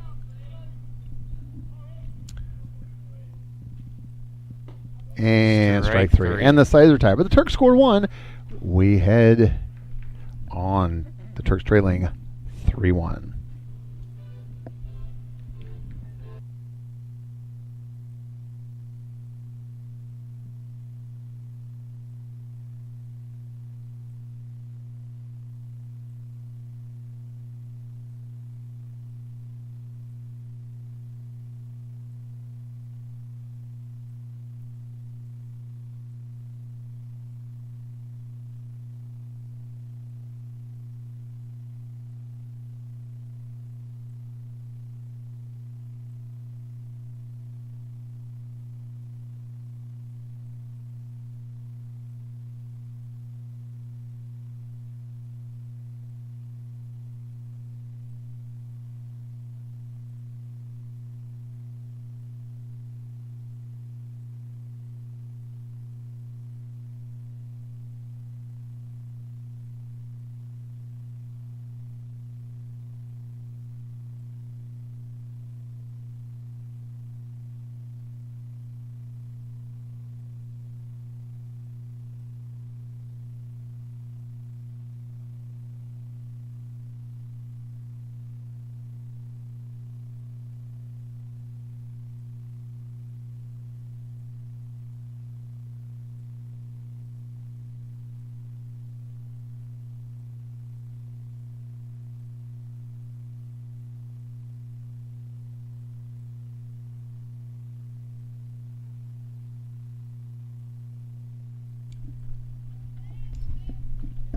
And strike 3. And the sides are tied. But the Turks score 1. We head on. The Turks trailing 3-1.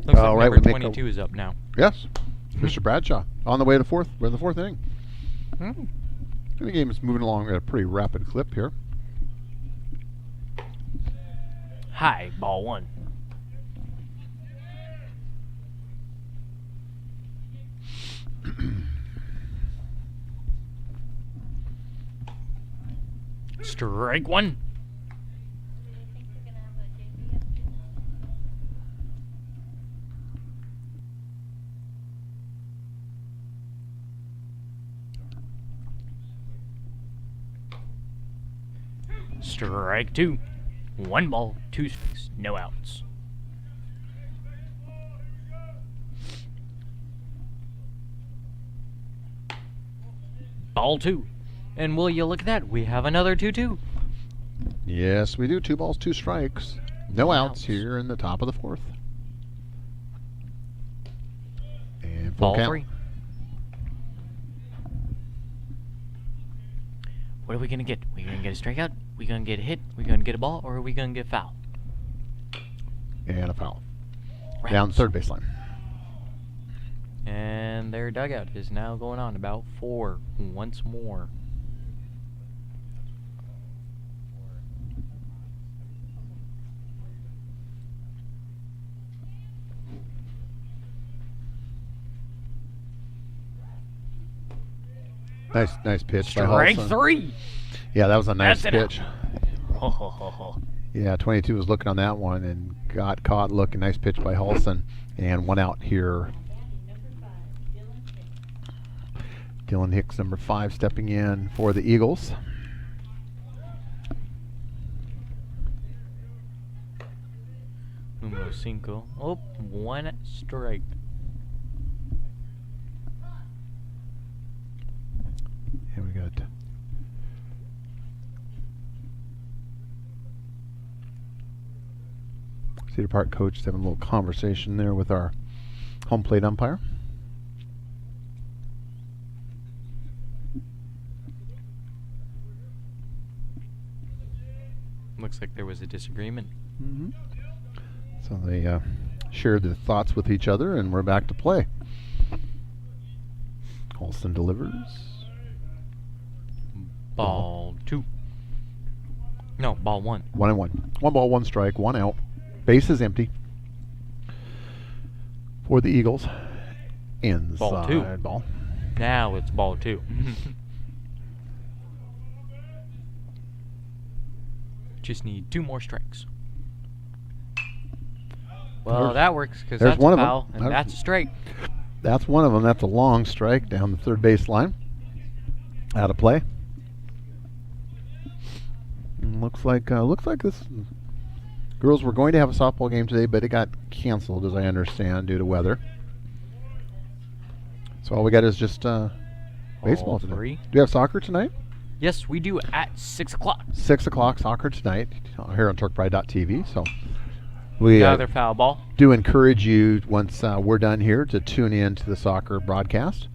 Looks All like right, number we make 22 is up now. Yes. Mr. Bradshaw on the way to fourth. We're in the fourth inning. Hmm. The game is moving along at a pretty rapid clip here. High, ball 1. Strike 1. Strike 2. 1 ball, 2 strikes, no outs. Ball 2. And will you look at that? We have another 2-2. Yes, we do. 2 balls, 2 strikes. No outs here in the top of the fourth. And full Ball count. 3. What are we going to get? We going to get a strikeout? We going to get a hit? We going to get a ball? Or are we going to get foul? And a foul. Right. Down third baseline. And their dugout is now going on about 4 once more. Nice pitch Strike by Halson. 3. Yeah, that was a nice That's it pitch. Ho, ho, ho, ho. Yeah, 22 was looking on that one and got caught looking. Nice pitch by Halson. And 1 out here. Dylan Hicks, number 5, stepping in for the Eagles. Numero 5. Oh, 1 strike. And we got Cedar Park coach having a little conversation there with our home plate umpire. Looks like there was a disagreement. Mm-hmm. So they shared their thoughts with each other, and we're back to play. Halson delivers. Ball 2. No, ball 1. 1-1. 1 ball, 1 strike, 1 out. Base is empty for the Eagles. Inside Ball 2. ball. Now it's ball 2. Just need 2 more strikes. Well, that works because there's that's one a of 'em. foul, and that's a strike. That's one of them. That's a long strike down the third base line. Out of play. And looks like this girls were going to have a softball game today, but it got canceled, as I understand, due to weather. So all we got is just baseball All today. three. Do you have soccer tonight? Yes, we do at 6 o'clock. 6 o'clock soccer tonight here on TurkPride.tv. So we Another foul ball. do encourage you, once we're done here, to tune in to the soccer broadcast.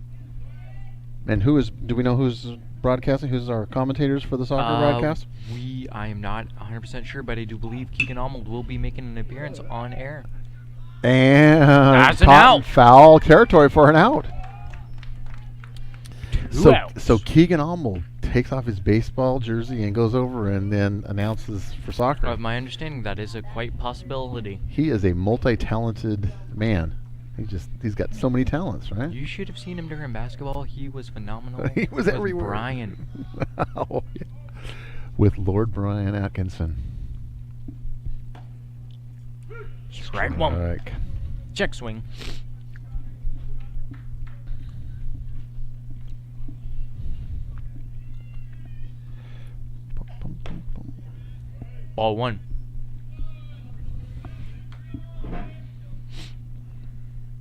And do we know who's broadcasting? Who's our commentators for the soccer broadcast? I am not 100% sure, but I do believe Keegan Arnold will be making an appearance on air. And That's an caught in out. foul territory for an out. Two outs. So Keegan Arnold takes off his baseball jersey and goes over and then announces for soccer. Of my understanding, that is a quite possibility. He is a multi-talented man. He's got so many talents, right? You should have seen him during basketball. He was phenomenal. He was With everywhere. Brian. Oh, yeah. With Lord Brian Atkinson. Strike one. Strike. Check swing. Ball one.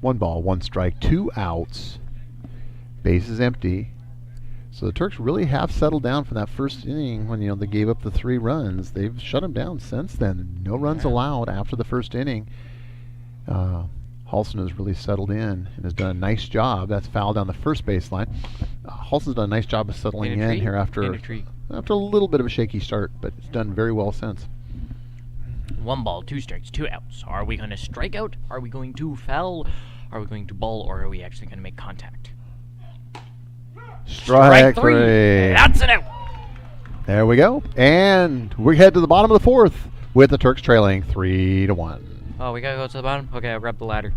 One ball, one strike, 2 outs. Base is empty. So the Turks really have settled down from that first inning when they gave up the 3 runs. They've shut them down since then. No runs allowed after the first inning. Halston has really settled in and has done a nice job. That's foul down the first baseline. Halston's done a nice job of settling in here after a little bit of a shaky start, but it's done very well since. 1 ball, 2 strikes, 2 outs. Are we going to strike out? Are we going to foul? Are we going to ball? Or are we actually going to make contact? Strike 3. 3. That's an out. There we go. And we head to the bottom of the 4th with the Turks trailing 3-1. Oh, we got to go to the bottom? Okay, I'll grab the ladder.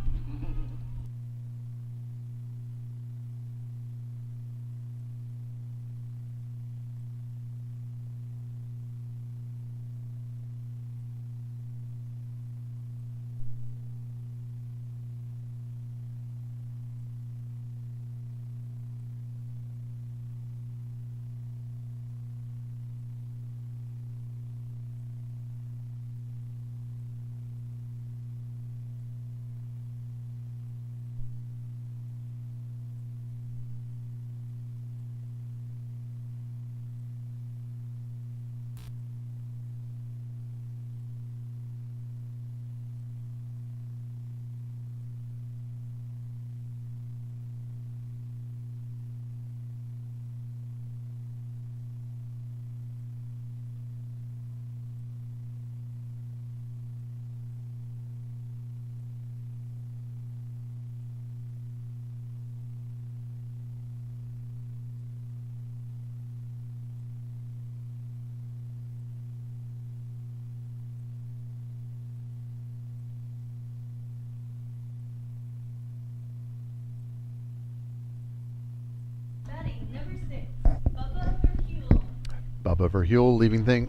Batting number 6, Bubba Verhule. Bubba Verhule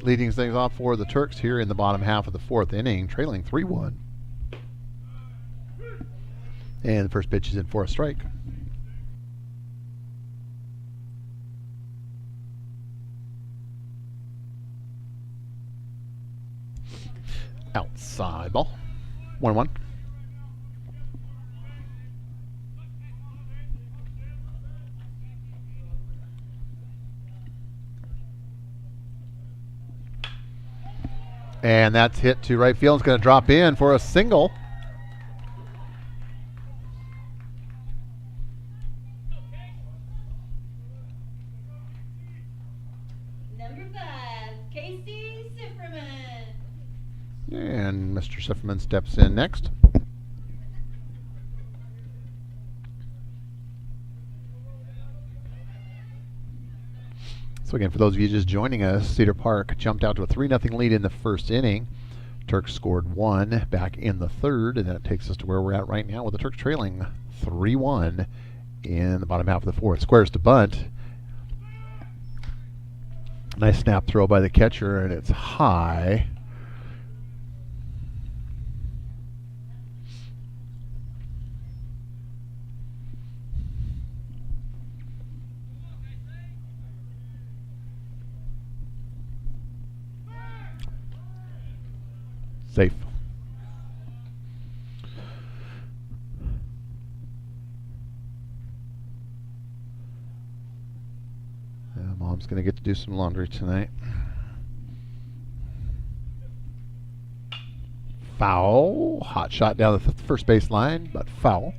leading things off for the Turks here in the bottom half of the 4th inning, trailing 3-1. And the first pitch is in for a strike. Outside ball. 1-1. And that's hit to right field. It's going to drop in for a single. Number 5, Casey Sifferman. And Mr. Sifferman steps in next. So again, for those of you just joining us, Cedar Park jumped out to a 3-0 lead in the first inning. Turks scored 1 back in the 3rd, and that takes us to where we're at right now with the Turks trailing 3-1 in the bottom half of the 4th. Squares to bunt. Nice snap throw by the catcher, and it's high. Safe. Mom's going to get to do some laundry tonight. Foul. Hot shot down the first base line, but foul.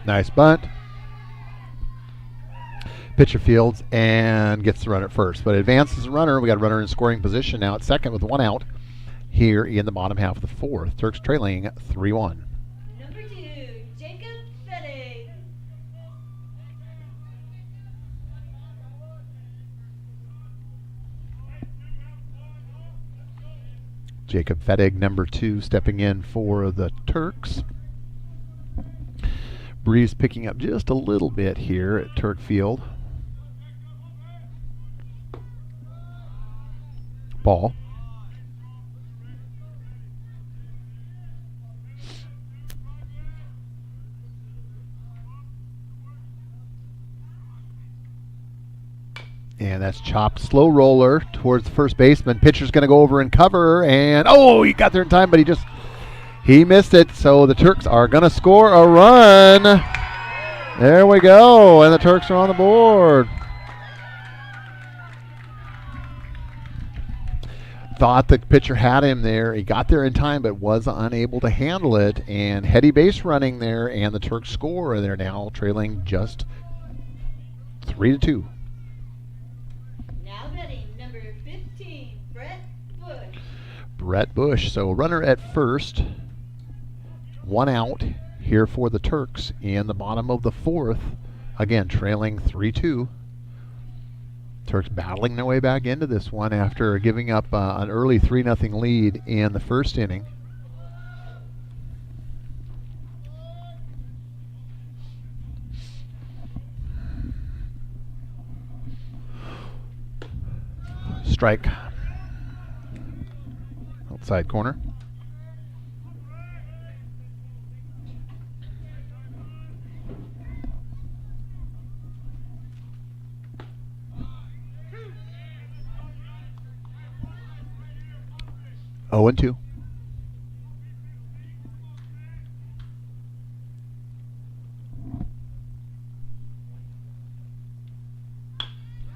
Nice bunt. Pitcher fields and gets the runner at first, but advances the runner. We got a runner in scoring position now at second with 1 out here in the bottom half of the fourth. Turks trailing 3-1. Number 2, Jacob Fettig. Jacob Fettig, number 2, stepping in for the Turks. Breeze picking up just a little bit here at Turk Field. Ball. And that's chopped. Slow roller towards the first baseman. Pitcher's going to go over and cover. And, oh, he got there in time, but he missed it. So the Turks are going to score a run. There we go. And the Turks are on the board. Thought the pitcher had him there. He got there in time, but was unable to handle it. And heady base running there, and the Turks score. They're now trailing just 3-2. Now batting number 15, Brett Bush. Brett Bush. So runner at first. 1 out here for the Turks in the bottom of the fourth. Again, trailing 3-2. Turks battling their way back into this one after giving up an early 3-0 lead in the first inning. Strike. Outside corner. Oh, and 2.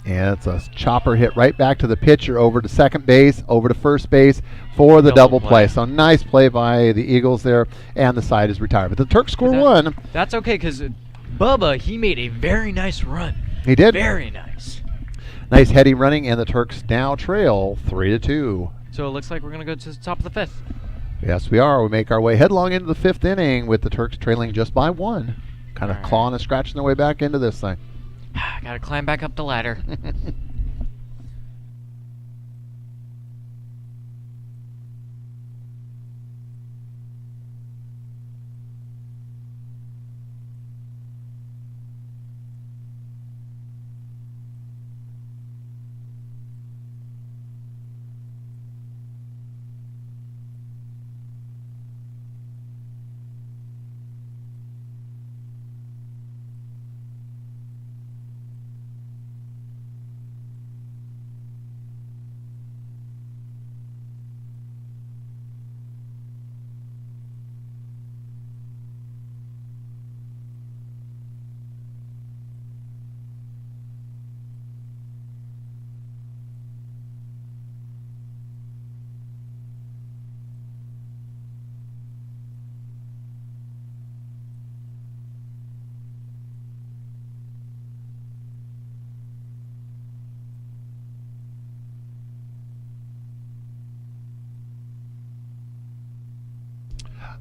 And it's a chopper hit right back to the pitcher, over to second base, over to first base for the double play. So nice play by the Eagles there, and the side is retired. But the Turks score 1. That's okay, because Bubba, he made a very nice run. He did. Very nice. Nice heady running, and the Turks now trail 3-2. So it looks like we're going to go to the top of the fifth. Yes, we are. We make our way headlong into the fifth inning with the Turks trailing just by 1. Kind of clawing and scratching their way back into this thing. Got to climb back up the ladder.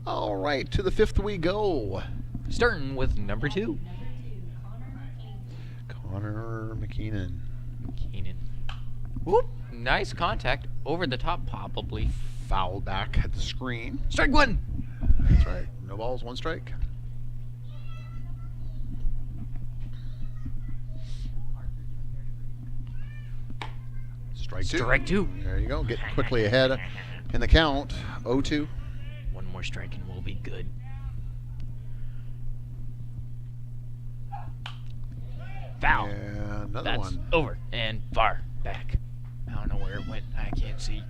All right, to the fifth we go. Starting with number 2. Connor McKeenan. Whoop. Nice contact. Over the top, probably. Foul back at the screen. Strike 1. That's right. No balls, 1 strike. Strike two. There you go. Get quickly ahead in the count. 0-2. One more strike and we'll be good. Foul. And another That's one. over and far back. I don't know where it went. I can't see.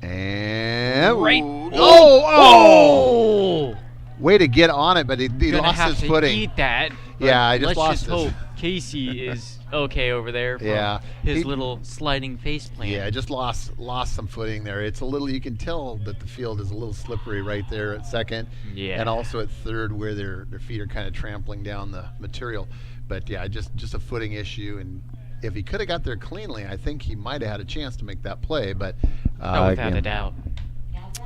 And Right. oh! Way to get on it, but he Gonna lost have his to footing. eat that. But Yeah, I just let's lost just his. hope Casey is okay over there from Yeah, his he- little sliding face plant. Yeah, I just lost some footing there. It's a little. You can tell that the field is a little slippery right there at second, Yeah. and also at third where their feet are kind of trampling down the material. But yeah, just a footing issue. And if he could have got there cleanly, I think he might have had a chance to make that play. But No, without a doubt.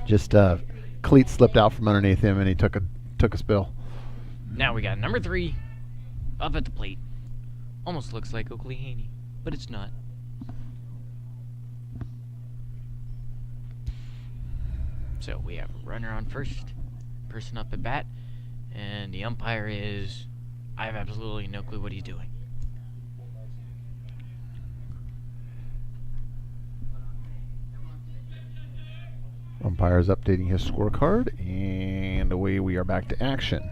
just cleat slipped out from underneath him, and he took a spill. Now we got number 3 up at the plate. Almost looks like Oakley Haney, but it's not. So we have a runner on first, person up at bat, and the umpire is, I have absolutely no clue what he's doing. Umpire's updating his scorecard, and away we are back to action.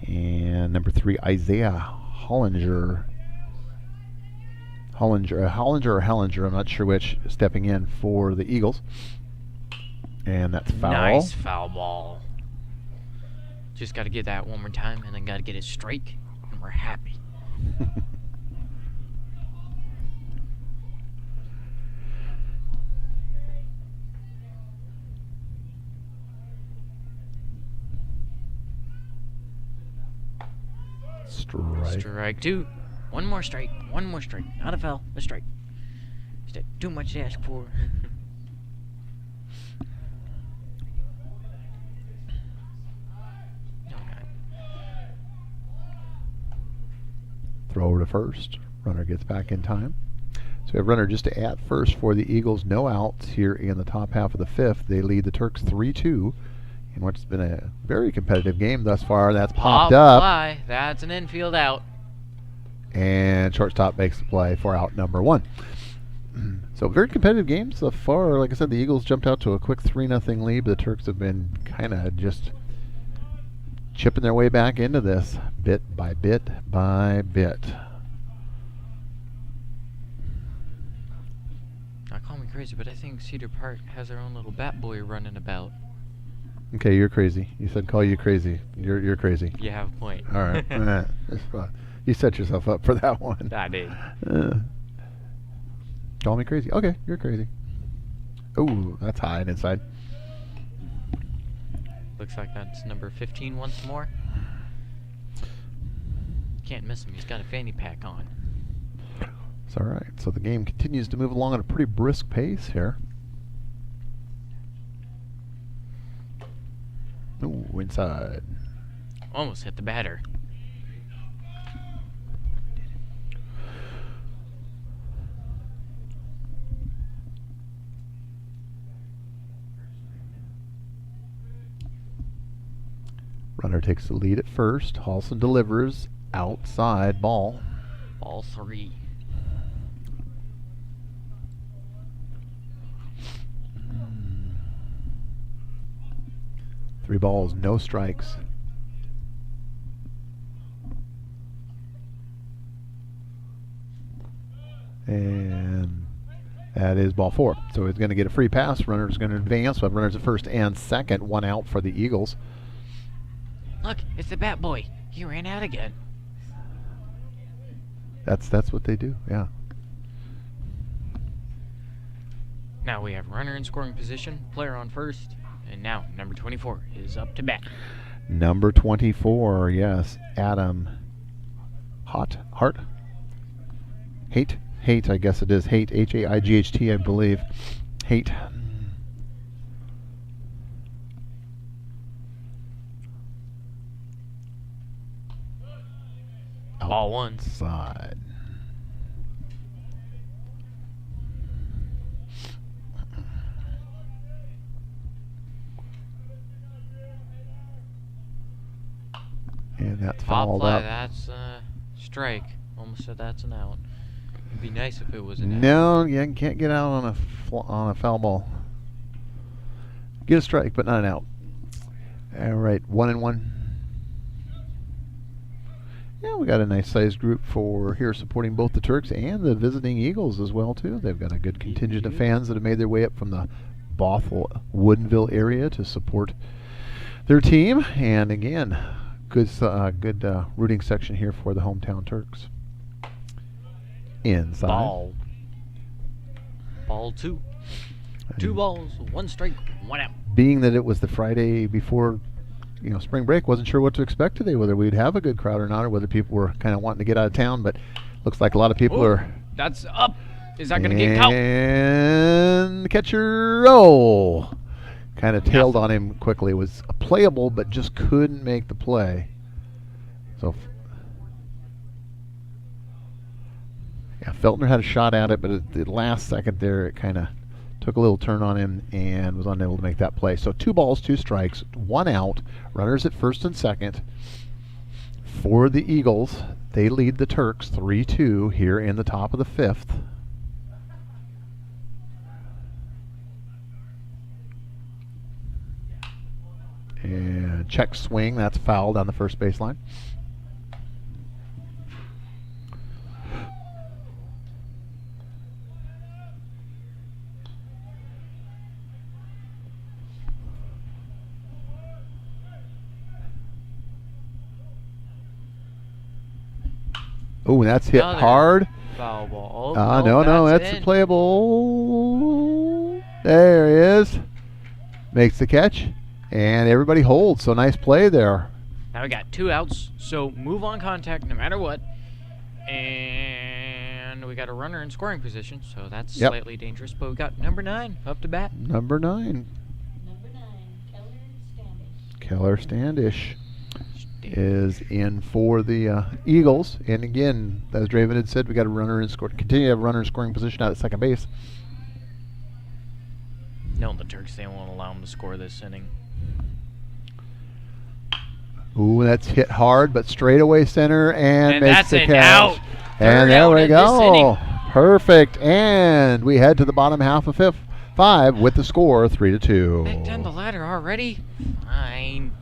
And number 3, Isaiah Hollinger. Hollinger or Hellinger, I'm not sure which, stepping in for the Eagles. And that's foul. Nice foul ball. Just got to get that one more time, and then got to get his strike, and we're happy. Strike 2. One more strike. One more strike. Not a foul. A strike. Is that too much to ask for? Throw over to first. Runner gets back in time. So we have runner just at first for the Eagles. No outs here in the top half of the 5th. They lead the Turks 3-2 in what's been a very competitive game thus far. That's popped up. Fly. That's an infield out. And shortstop makes the play for out number 1. So very competitive game so far. Like I said, the Eagles jumped out to a quick 3-0 lead, but the Turks have been kind of just chipping their way back into this bit by bit by bit. Not call me crazy, but I think Cedar Park has their own little bat boy running about. Okay, you're crazy. You said call you crazy. You're crazy. You have a point. All right. That's fine. You set yourself up for that one. I did. Call me crazy. Okay, you're crazy. Oh, that's high and inside. Looks like that's number 15 once more. Can't miss him. He's got a fanny pack on. It's all right. So the game continues to move along at a pretty brisk pace here. Ooh, inside. Almost hit the batter. Runner takes the lead at first. Halson delivers. Outside ball. Ball 3. Three balls, no strikes. And that is ball 4. So he's going to get a free pass. Runner's going to advance. We have runners at first and second. One out for the Eagles. Look, it's the bat boy. He ran out again. That's what they do, yeah. Now we have runner in scoring position, player on first, and now number 24 is up to bat. Number 24, yes, Adam Hart. Haight, I guess it is. Haight, H-A-I-G-H-T, I believe. Haight. Ball 1. Outside. And that's Pop fouled fly, up. that's strike. Almost said that's an out. It'd be nice if it was an out. No, you can't get out on a foul ball. Get a strike, but not an out. All right, 1-1. Yeah, we got a nice sized group for here supporting both the Turks and the visiting Eagles as well too. They've got a good contingent of fans that have made their way up from the Bothell, Woodinville area to support their team. And again, good rooting section here for the hometown Turks. Inside. Ball 2. 2 balls, 1 strike, 1 out. Being that it was the Friday before spring break, wasn't sure what to expect today, whether we'd have a good crowd or not, or whether people were kind of wanting to get out of town, but looks like a lot of people are. That's up. Is that going to get caught? And the catcher, kind of tailed on him quickly. It was playable, but just couldn't make the play. So, yeah, Feltner had a shot at it, but at the last second there, it kind of took a little turn on him and was unable to make that play. So 2 balls, 2 strikes, 1 out. Runners at first and second. For the Eagles, they lead the Turks 3-2 here in the top of the 5th. And check swing, that's fouled on the first baseline. Oh, that's hit hard. Foul ball. No, that's a playable. There he is. Makes the catch, and everybody holds. So nice play there. Now we got 2 outs, so move on contact no matter what. And we got a runner in scoring position, so that's slightly dangerous. But we got number 9 up to bat. Number 9. Keller Standish is in for the Eagles. And again, as Draven had said, we got a runner in continue to have a runner in scoring position out at second base. No, the Turks, they won't allow him to score this inning. Ooh, that's hit hard, but straightaway center and makes that's the an catch. out. And Third there out we of this go. inning. Perfect. And we head to the bottom half of 5 with the score 3-2. Big 10 the ladder already? Fine.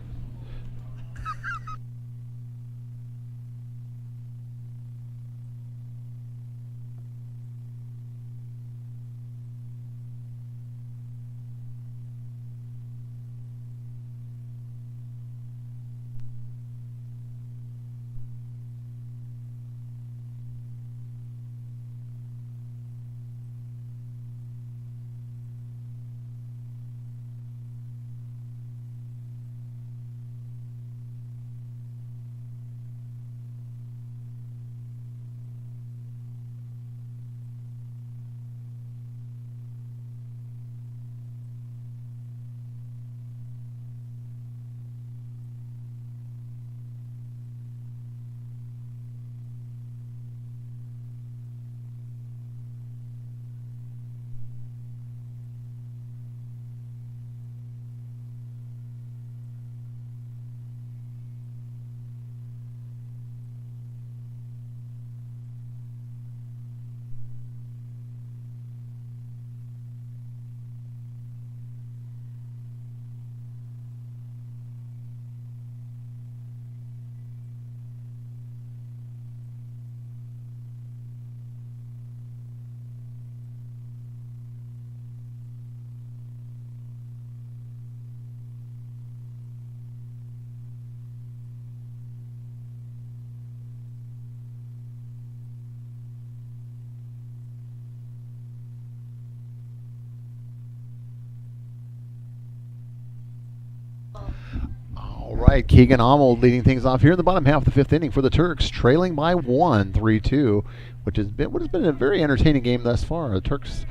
All right, Keegan Arnold leading things off here in the bottom half of the 5th inning for the Turks, trailing by 1, 3-2, which has been a very entertaining game thus far. The Turks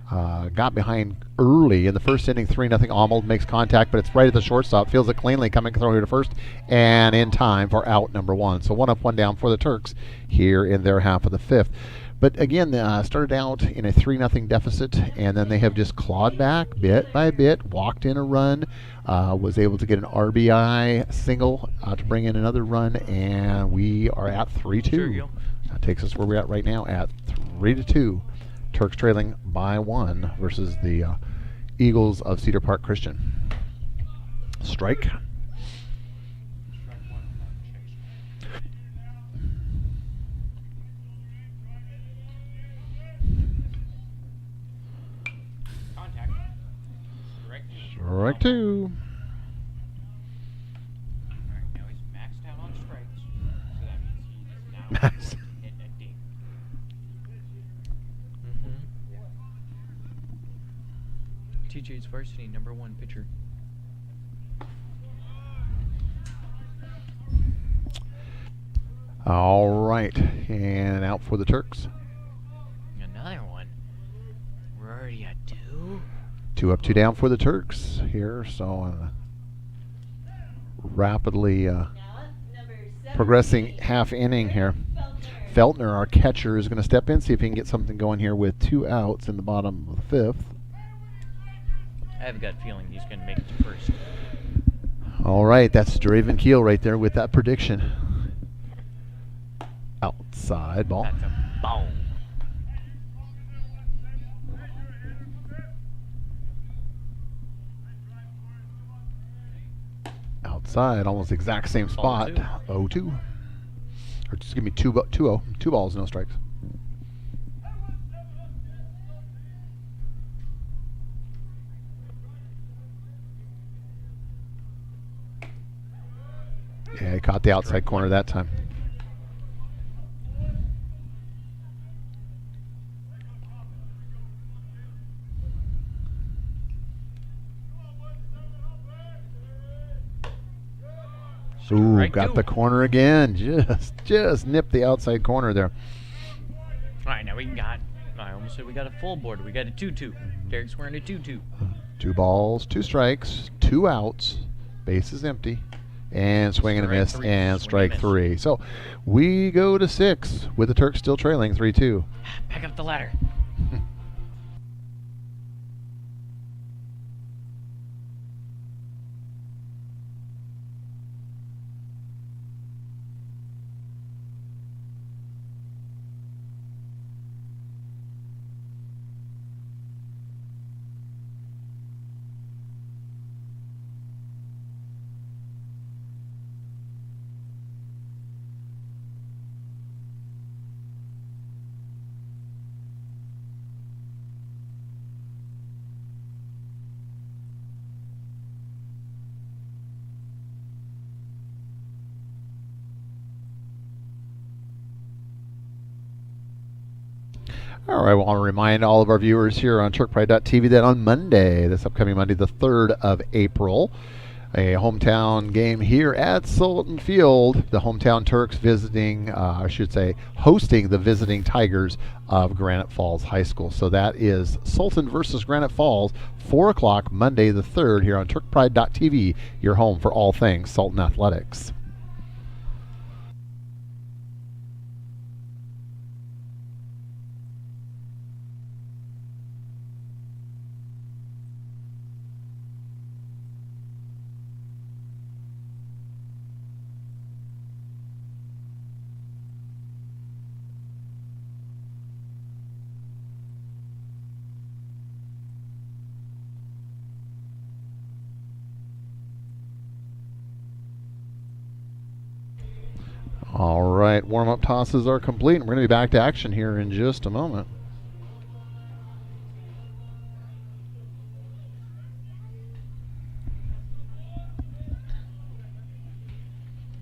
got behind early in the first inning, 3-0. Arnold makes contact, but it's right at the shortstop. Feels it cleanly, coming through here to first, and in time for out number 1. So 1 up, 1 down for the Turks here in their half of the 5th. But again, started out in a 3-0 deficit, and then they have just clawed back bit by bit, walked in a run, was able to get an RBI single to bring in another run, and we are at 3-2. Sure, Gil. That takes us where we're at right now at 3-2. Turks trailing by 1 versus the Eagles of Cedar Park Christian. Strike. Contact. Strike 2. Alright, now he's maxed out on strikes. So that means he is now hitting a ding. TJ's varsity #1 pitcher. All right, and out for the Turks. Another one. We're already at 2. 2 up, 2 down for the Turks here. So rapidly Now up, number 7. progressing half inning here. Feltner, our catcher, is going to step in, see if he can get something going here with 2 outs in the bottom of the 5th. I have a gut feeling he's going to make it to first. All right, that's Draven Keel right there with that prediction. Outside ball. That's a ball. Outside, almost exact same Ball spot. two. 0-2. Or just give me 2-0. 2 balls, no strikes. Yeah, he caught the outside corner that time. Ooh, Strike got 2. the corner again. Just nipped the outside corner there. Alright, now we got, I almost said we got a full board. We got a 2-2. Derek's wearing a 2-2. 2 balls, 2 strikes, 2 outs, base is empty, and swing and a Strike miss, 3. and Swing strike and miss. 3. So we go to 6 with the Turks still trailing 3-2. Back up the ladder. All right, well, I want to remind all of our viewers here on TurkPride.tv that on Monday, this upcoming Monday, the 3rd of April, a hometown game here at Sultan Field. The hometown Turks visiting, hosting the visiting Tigers of Granite Falls High School. So that is Sultan versus Granite Falls, 4 o'clock, Monday the 3rd, here on TurkPride.tv, your home for all things Sultan Athletics. All right, warm-up tosses are complete, and we're going to be back to action here in just a moment.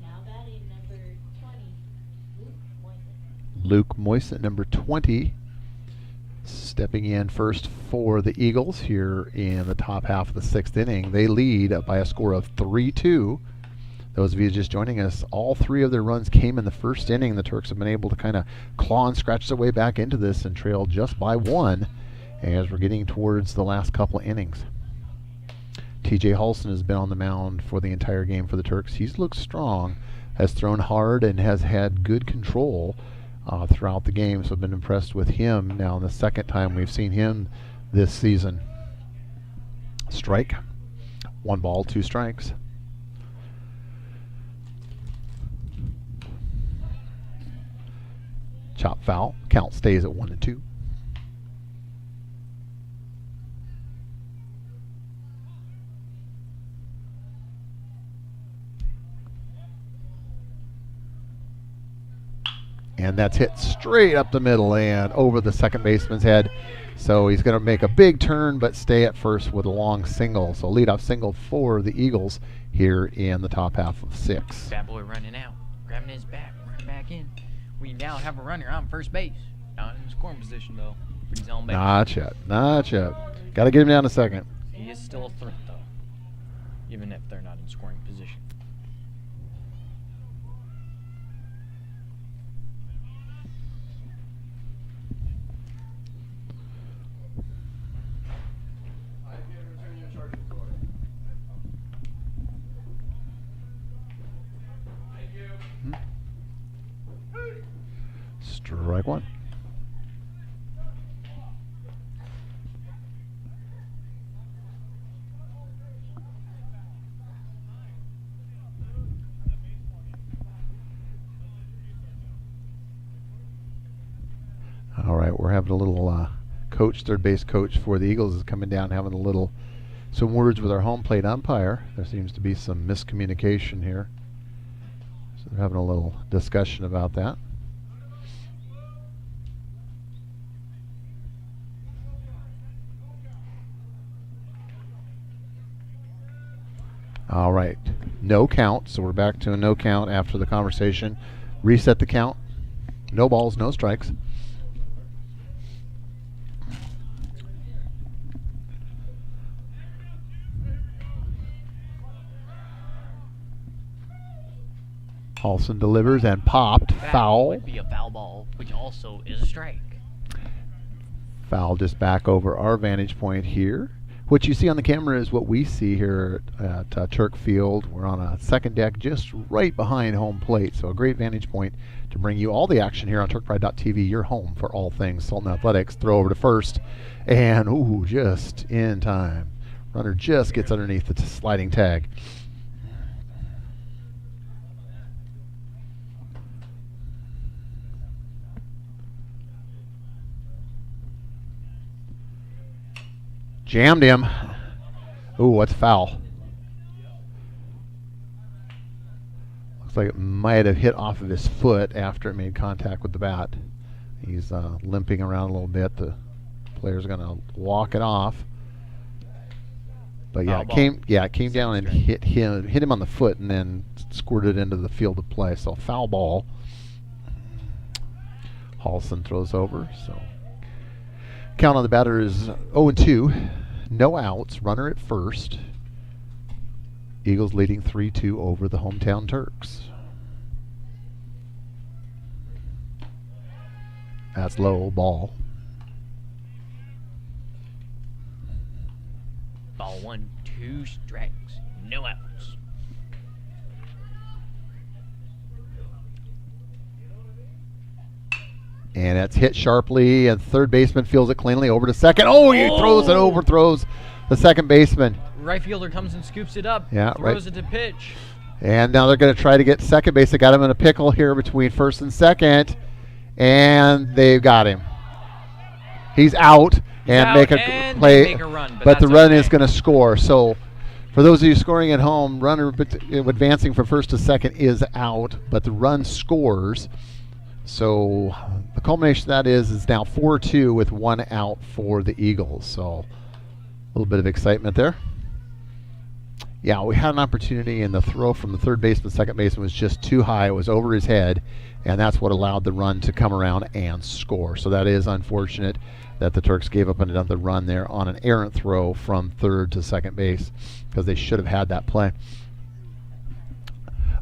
Now batting number 20, Luke Moyson. Luke Moyson, number 20, stepping in first for the Eagles here in the top half of the 6th inning. They lead by a score of 3-2. Those of you just joining us, all 3 of their runs came in the first inning. The Turks have been able to kind of claw and scratch their way back into this and trail just by 1 as we're getting towards the last couple of innings. TJ Halston has been on the mound for the entire game for the Turks. He's looked strong, has thrown hard, and has had good control throughout the game, so I've been impressed with him now in the second time we've seen him this season. Strike. 1 ball, 2 strikes. Chop foul. Count stays at 1-2. And that's hit straight up the middle and over the second baseman's head. So he's going to make a big turn but stay at first with a long single. So leadoff single for the Eagles here in the top half of 6. Bad boy running out, grabbing his bat, running back in. We now have a runner on first base. Not in scoring position though, but he's on base. Not yet. Got to get him down to second. He is still a threat though, even if they're not in scoring position. Strike 1. All right, we're having a little third base coach for the Eagles is coming down, having some words with our home plate umpire. There seems to be some miscommunication here. So they're having a little discussion about that. All right, no count, so we're back to a no count after the conversation. Reset the count. No balls, no strikes. Halson delivers and popped. That Foul. would be a foul ball, which also is a strike. Foul just back over our vantage point here. What you see on the camera is what we see here at Turk Field. We're on a second deck just right behind home plate, so a great vantage point to bring you all the action here on TurkPride.tv, your home for all things Sultan Athletics. Throw over to first, and ooh, just in time. Runner just gets underneath the sliding tag. Jammed him. Ooh, what's foul? Looks like it might have hit off of his foot after it made contact with the bat. He's limping around a little bit. The player's going to walk it off. But yeah, it came down and hit him on the foot and then squirted into the field of play. So foul ball. Halson throws over. So count on the batter is 0-2. No outs. Runner at first. Eagles leading 3-2 over the hometown Turks. That's low ball. Ball 1, 2 strikes. No outs. And that's hit sharply, and third baseman feels it cleanly over to second. Oh, he throws it, overthrows the second baseman. Right fielder comes and scoops it up. Yeah, throws it to pitch. And now they're going to try to get second base. They got him in a pickle here between first and second, and they've got him. He's out and make a play, make a run, but the run is going to score. So for those of you scoring at home, runner advancing from first to second is out, but the run scores. So the culmination of that is now 4-2 with 1 out for the Eagles. So a little bit of excitement there. Yeah, we had an opportunity, and the throw from the third baseman, second baseman was just too high. It was over his head, and that's what allowed the run to come around and score. So that is unfortunate that the Turks gave up another run there on an errant throw from third to second base because they should have had that play.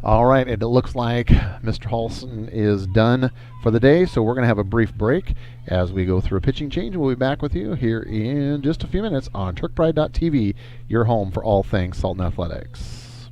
All right, and it looks like Mr. Halson is done for the day, so we're going to have a brief break as we go through a pitching change. We'll be back with you here in just a few minutes on TurkPride.tv, your home for all things Sultan Athletics.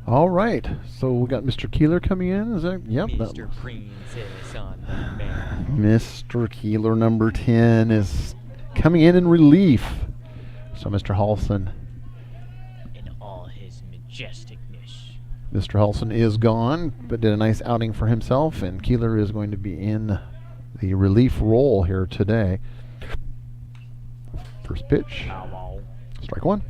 All right. So we got Mr. Keeler coming in. Is that? Yep. Mr. Princess on the man. Mr. Keeler, number 10, is coming in relief. So Mr. Halson. In all his majesticness. Mr. Halson is gone, but did a nice outing for himself, and Keeler is going to be in the relief role here today. First pitch. Ow. Strike one.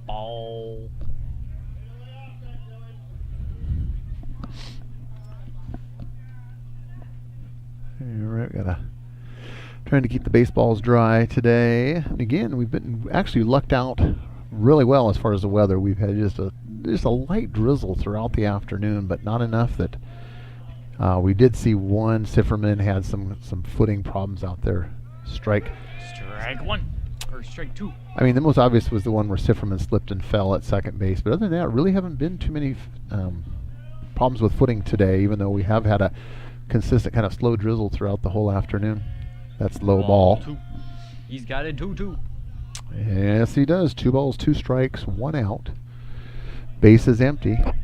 Ball. All right, trying to keep the baseballs dry today. And again, we've been actually lucked out really well as far as the weather. We've had just a light drizzle throughout the afternoon, but not enough that we did see one Sifferman had some footing problems out there. Strike one. Or strike two. I mean, the most obvious was the one where Sifferman slipped and fell at second base. But other than that, really haven't been too many problems with footing today, even though we have had a consistent kind of slow drizzle throughout the whole afternoon. That's low ball. Two. He's got a 2-2. Yes, he does. 2 balls, 2 strikes, 1 out. Base is empty. What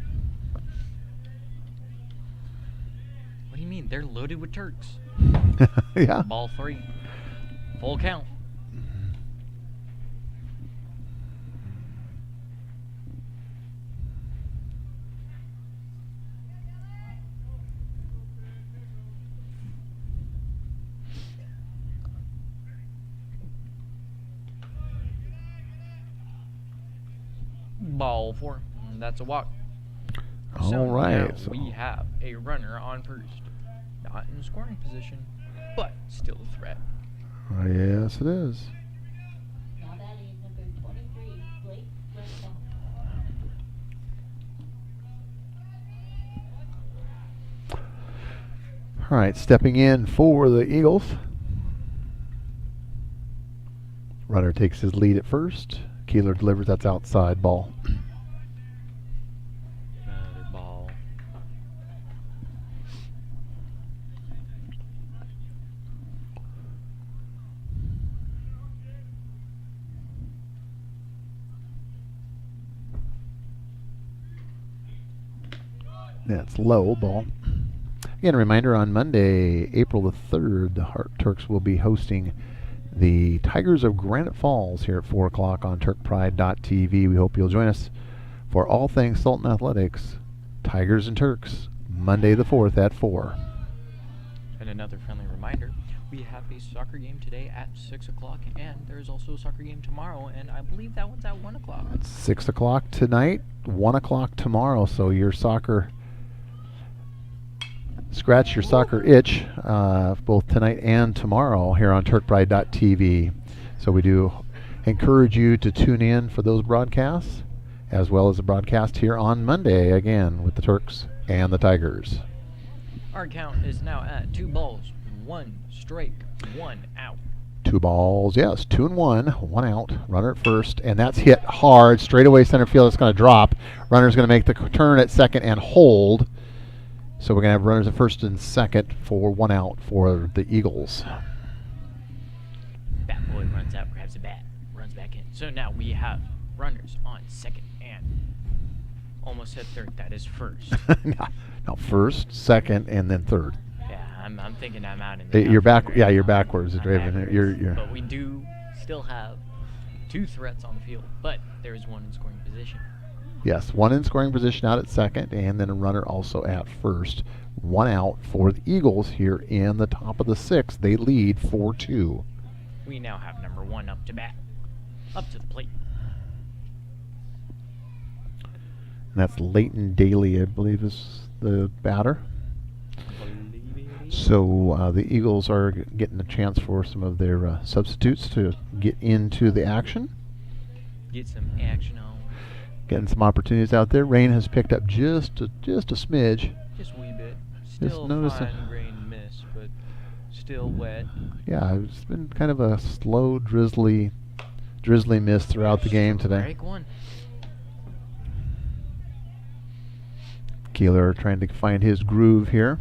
do you mean? They're loaded with Turks. Yeah. Ball 3. Full count. Ball 4. That's a walk. All right. Now we have a runner on first. Not in scoring position, but still a threat. Yes, it is. Now that is number 23, Blake Russell. All right, stepping in for the Eagles. Runner takes his lead at first. Keeler delivers. That's outside ball. Another ball. That's low ball. Again, a reminder, on Monday, April the 3rd, the Turks will be hosting the Tigers of Granite Falls here at 4 o'clock on TurkPride.tv. We hope you'll join us for all things Sultan Athletics, Tigers and Turks, Monday the 4th at 4. And another friendly reminder, we have a soccer game today at 6 o'clock, and there's also a soccer game tomorrow, and I believe that one's at 1 o'clock. It's 6 o'clock tonight, 1 o'clock tomorrow, so your soccer... Scratch your soccer itch both tonight and tomorrow here on TurkPride.tv. So we do encourage you to tune in for those broadcasts, as well as the broadcast here on Monday again with the Turks and the Tigers. Our count is now at 2 balls, 1 strike, 1 out. 2 balls, yes, 2 and 1, 1 out. Runner at first, and that's hit hard. Straightaway center field, it's going to drop. Runner's going to make the turn at second and hold. So we're going to have runners at first and second for 1 out for the Eagles. Bat boy runs out, grabs the bat, runs back in. So now we have runners on second and almost at third. That is first. No, first, second, and then third. Yeah, I'm thinking I'm out in the You're back. outfield. Yeah, you're backwards, I'm Draven. backwards. You're. But we do still have 2 threats on the field, but there is 1 in scoring position. Yes, 1 in scoring position out at second, and then a runner also at first. 1 out for the Eagles here in the top of the 6th. They lead 4-2. We now have number 1 up to bat, up to the plate. And that's Leighton Daly, I believe, is the batter. So the Eagles are getting a chance for some of their substitutes to get into the action. Get some action on. Getting some opportunities out there. Rain has picked up just a smidge. Just a wee bit. Still notice fine grain miss, but still wet. Yeah, it's been kind of a slow, drizzly mist throughout the game today. Strike one. Keeler trying to find his groove here.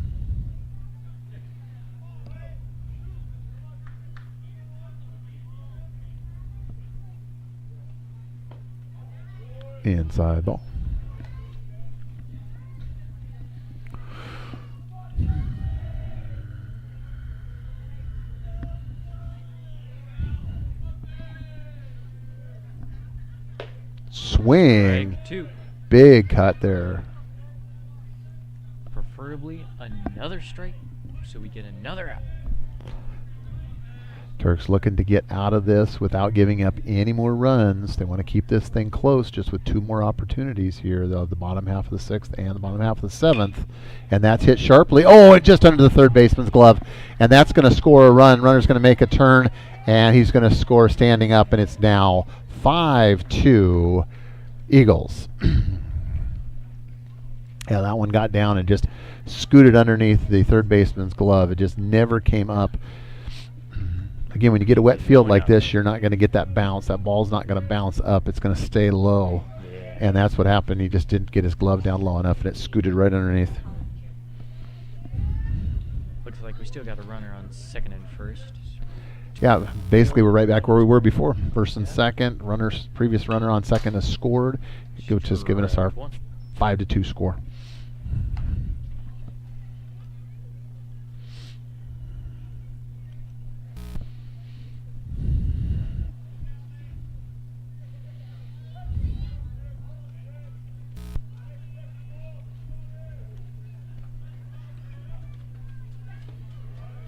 Inside ball. Swing. Strike two. Big cut there. Preferably another strike, so we get another out. Turks looking to get out of this without giving up any more runs. They want to keep this thing close just with 2 more opportunities here, though, the bottom half of the 6th and the bottom half of the 7th. And that's hit sharply. Oh, and just under the third baseman's glove. And that's going to score a run. Runner's going to make a turn, and he's going to score standing up, and it's now 5-2 Eagles. Yeah, that one got down and just scooted underneath the third baseman's glove. It just never came up. Again, when you get a wet field like this, you're not going to get that bounce. That ball's not going to bounce up. It's going to stay low. Yeah. And that's what happened. He just didn't get his glove down low enough, and it scooted right underneath. Looks like we still got a runner on second and first. Yeah, basically we're right back where we were before. First and second, previous runner on second has scored, which has given us our 5-2 score.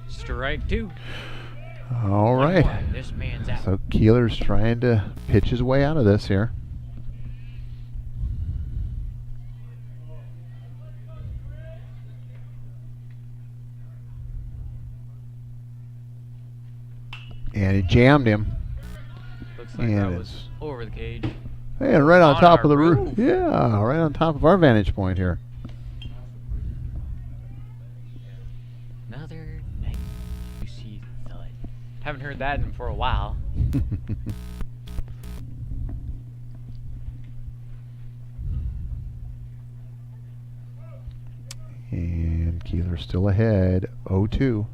Strike two. All right. This man's out. So Keeler's trying to pitch his way out of this here. And he jammed him. Looks like that was over the cage. And right on top of the roof. roof. Yeah, right on top of our vantage point here. Another night you see thud. Haven't heard that in for a while. And Keeler still ahead, 0-2.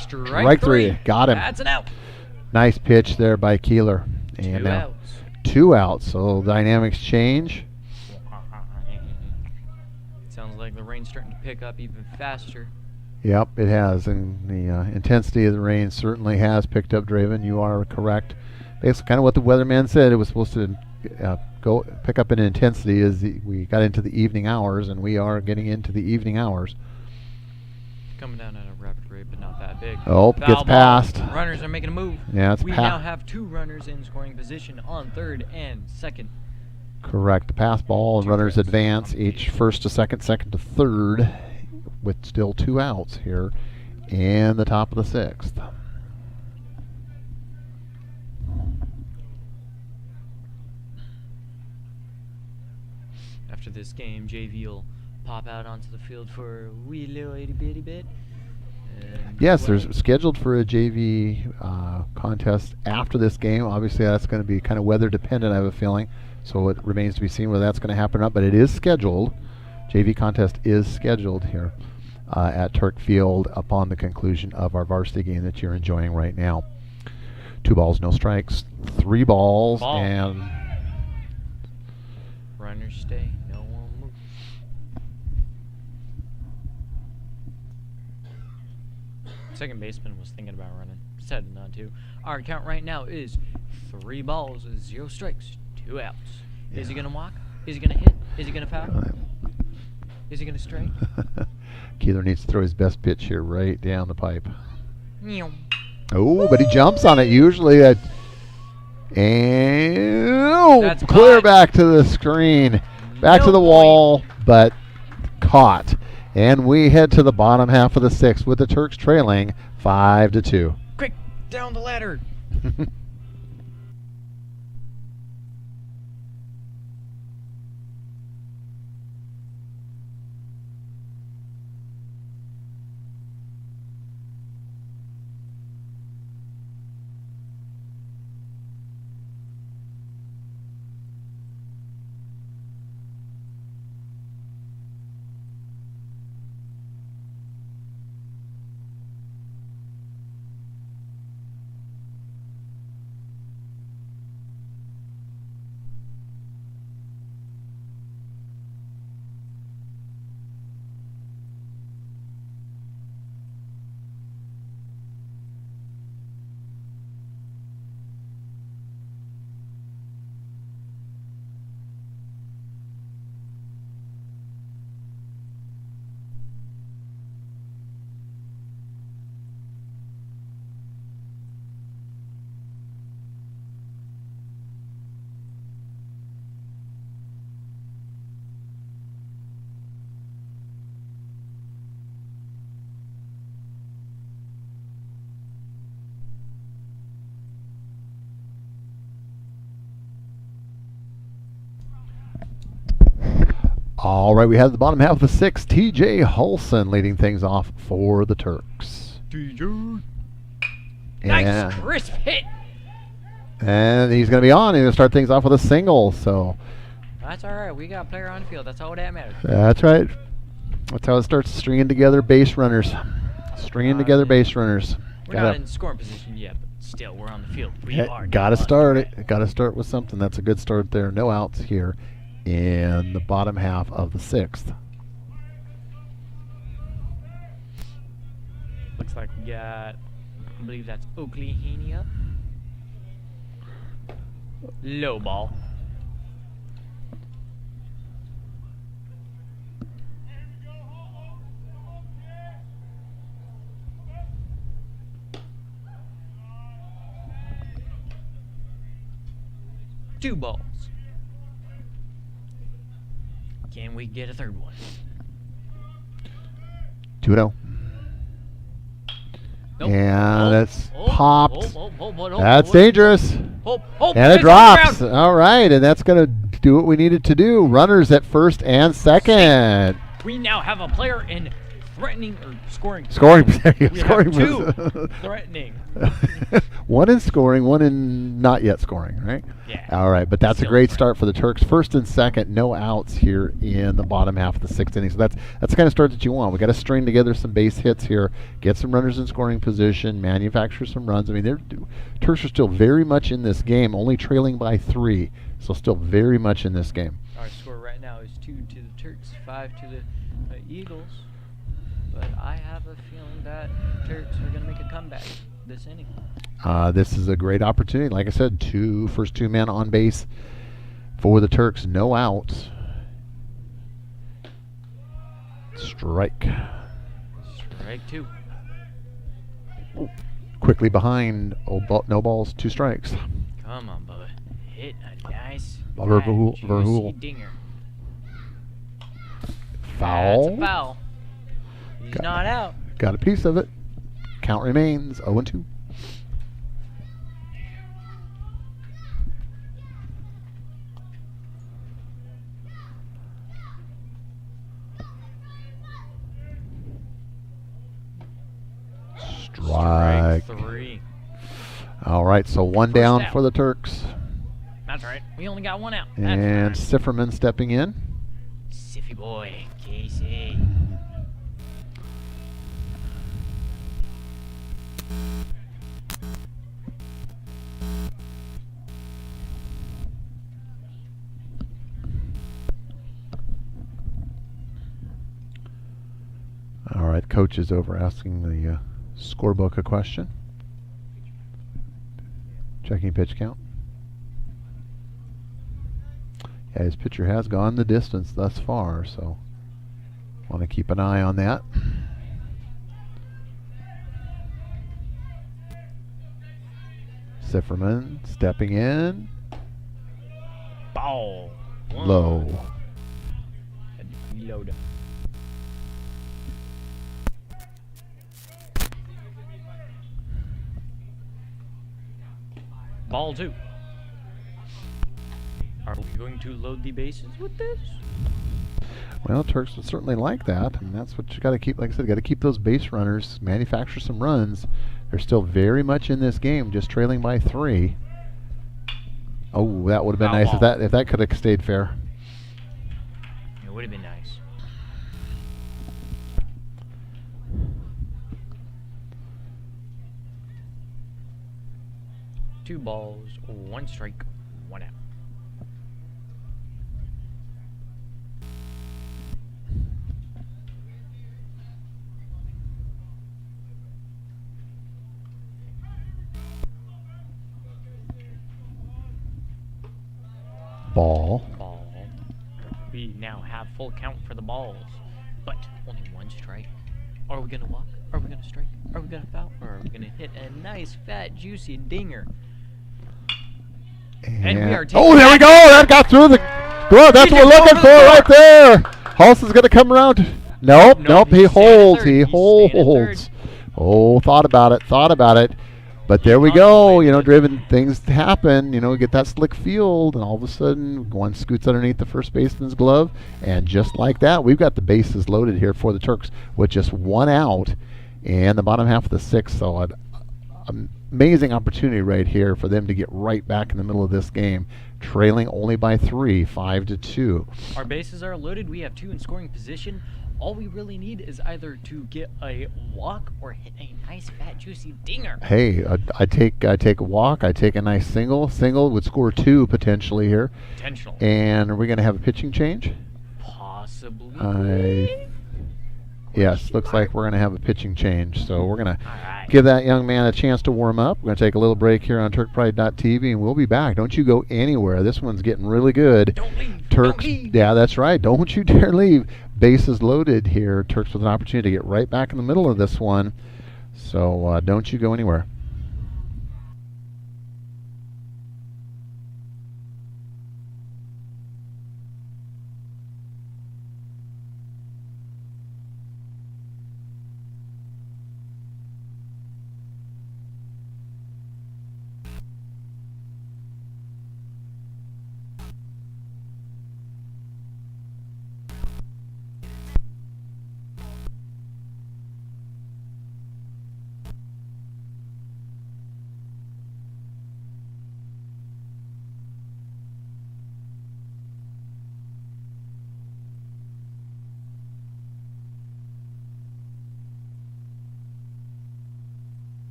Strike three. Got him. That's an out. Nice pitch there by Keeler. And 2 now outs. 2 outs, so dynamics change. Sounds like the rain's starting to pick up even faster. Yep, it has, and the intensity of the rain certainly has picked up, Draven. You are correct. Basically, kind of what the weatherman said. It was supposed to go pick up in intensity as we got into the evening hours, and we are getting into the evening hours. Coming down at a rapid rate, but not that big. Oh, Foul gets ball. past. Runners are making a move. Yeah, it's we now have 2 runners in scoring position on third and second. correct. Pass ball and 2 runners threats. advance, each first to second, second to third, with still 2 outs here in the top of the 6th. After this game, JV will pop out onto the field for a wee little itty bitty bit. And Yes, play. there's scheduled for a JV contest after this game. Obviously, that's going to be kind of weather dependent, I have a feeling. So it remains to be seen whether that's going to happen or not. But it is scheduled. JV contest is scheduled here at Turk Field upon the conclusion of our varsity game that you're enjoying right now. 2 balls, no strikes. 3 balls, Ball. and Runners stay. No one move. Second baseman was thinking about running. Decided not to. Our count right now is 3 balls, 0 strikes, 2 outs. Is he Yeah. gonna walk? Is he gonna hit? Is he gonna foul? Is he gonna strike? Keeler needs to throw his best pitch here right down the pipe. Meow. Oh, but he jumps on it usually. And That's clear caught. back to the screen, back to No the point. wall, but caught. And we head to the bottom half of the 6th with the Turks trailing 5-2. Quick, down the ladder. All right, we have the bottom half of the sixth. TJ Hulson leading things off for the Turks. TJ. And, Nice crisp hit. and he's going to be on. He's going to start things off with a single. So That's all right. We got a player on the field. That's all that matters. that's right. That's how it starts, stringing together base runners. Stringing together base runners. We're not in scoring position yet, but still, we're on the field. We are. Got to start it. Got to start with something. That's a good start there. No outs here in the bottom half of the sixth. Looks like we got, I believe that's Oakley Haney up. Low ball. Two balls. Can we get a third one? 2-0. Nope. And it's Oh, popped. oh, That's dangerous. Oh, And it drops. All right, and that's going to do what we needed to do. Runners at first and second. We now have a player in threatening or scoring. Scoring. We scoring have two threatening. One in scoring, one in not yet scoring, right? Yeah. All right, but that's a Still great threatening. start for the Turks. First and second, no outs here in the bottom half of the sixth inning. So that's the kind of start that you want. We got to string together some base hits here, get some runners in scoring position, manufacture some runs. I mean, Turks are still very much in this game, only trailing by 3, so still very much in this game. Our score right now is 2 to the Turks, 5 to the Eagles. But I have a feeling that Turks are going to make a comeback this inning. This is a great opportunity. Like I said, first two men on base for the Turks, no outs. Strike. Strike 2. Quickly behind, no balls, 2 strikes. Come on, Bubba. Hit a nice Verhoel. juicy dinger. Foul. That's a foul. He's not out. Got a piece of it. Count remains 0-2. Strike. 3. All right, so one First down out. for the Turks. That's right. We only got 1 out. That's And right. Sifferman stepping in. Siffy boy, Casey. All right, coach is over asking the scorebook a question. Checking pitch count. Yeah, his pitcher has gone the distance thus far, so want to keep an eye on that. Sifferman stepping in. Ball. 1. Low. Had to reload. Ball 2. Are we going to load the bases with this? Well, Turks would certainly like that, and that's what you got to keep. Like I said, got to keep those base runners, manufacture some runs. They're still very much in this game, just trailing by 3. Oh, that would have been Foul nice ball. if that could have stayed fair. It would have been nice. Two balls, 1 strike, 1 out. Ball. Ball. We now have full count for the balls, but only 1 strike. Are we gonna walk? Are we gonna strike? Are we gonna foul? Or are we gonna hit a nice, fat, juicy dinger? And we are taking oh, there we go. That got through the. Well, that's what we're looking for right there. Halson's going to come around. Nope. Nope, He he's staying at holds. third. He He's staying at holds. Oh, thought about it. But there we go. You know, driven things happen. You know, get that slick field, and all of a sudden, one scoots underneath the first baseman's glove, and just like that, we've got the bases loaded here for the Turks with just one out in the bottom half of the sixth. So an amazing opportunity right here for them to get right back in the middle of this game, trailing only by 3, 5-2. Our bases are loaded. We have 2 in scoring position. All we really need is either to get a walk or hit a nice, fat, juicy dinger. Hey, I take a walk. I take a nice single. Single would score 2 potentially here. Potential. And are we going to have a pitching change? Possibly. Yes, looks like we're going to have a pitching change. So we're going to give that young man a chance to warm up. We're going to take a little break here on TurkPride.tv, and we'll be back. Don't you go anywhere. This one's getting really good. Don't leave. Turks, Don't leave. yeah, that's right. Don't you dare leave. Bases loaded here. Turks with an opportunity to get right back in the middle of this one. So don't you go anywhere.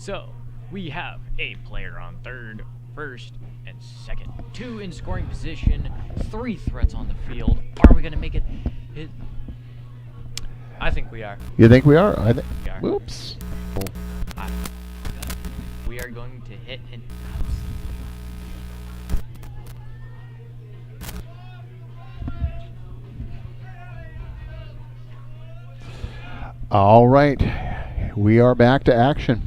So, we have a player on third, first, and second. 2 in scoring position, 3 threats on the field. Are we going to make it hit? I think we are. You think we are? We are. Whoops. We are going to hit an... All right. We are back to action.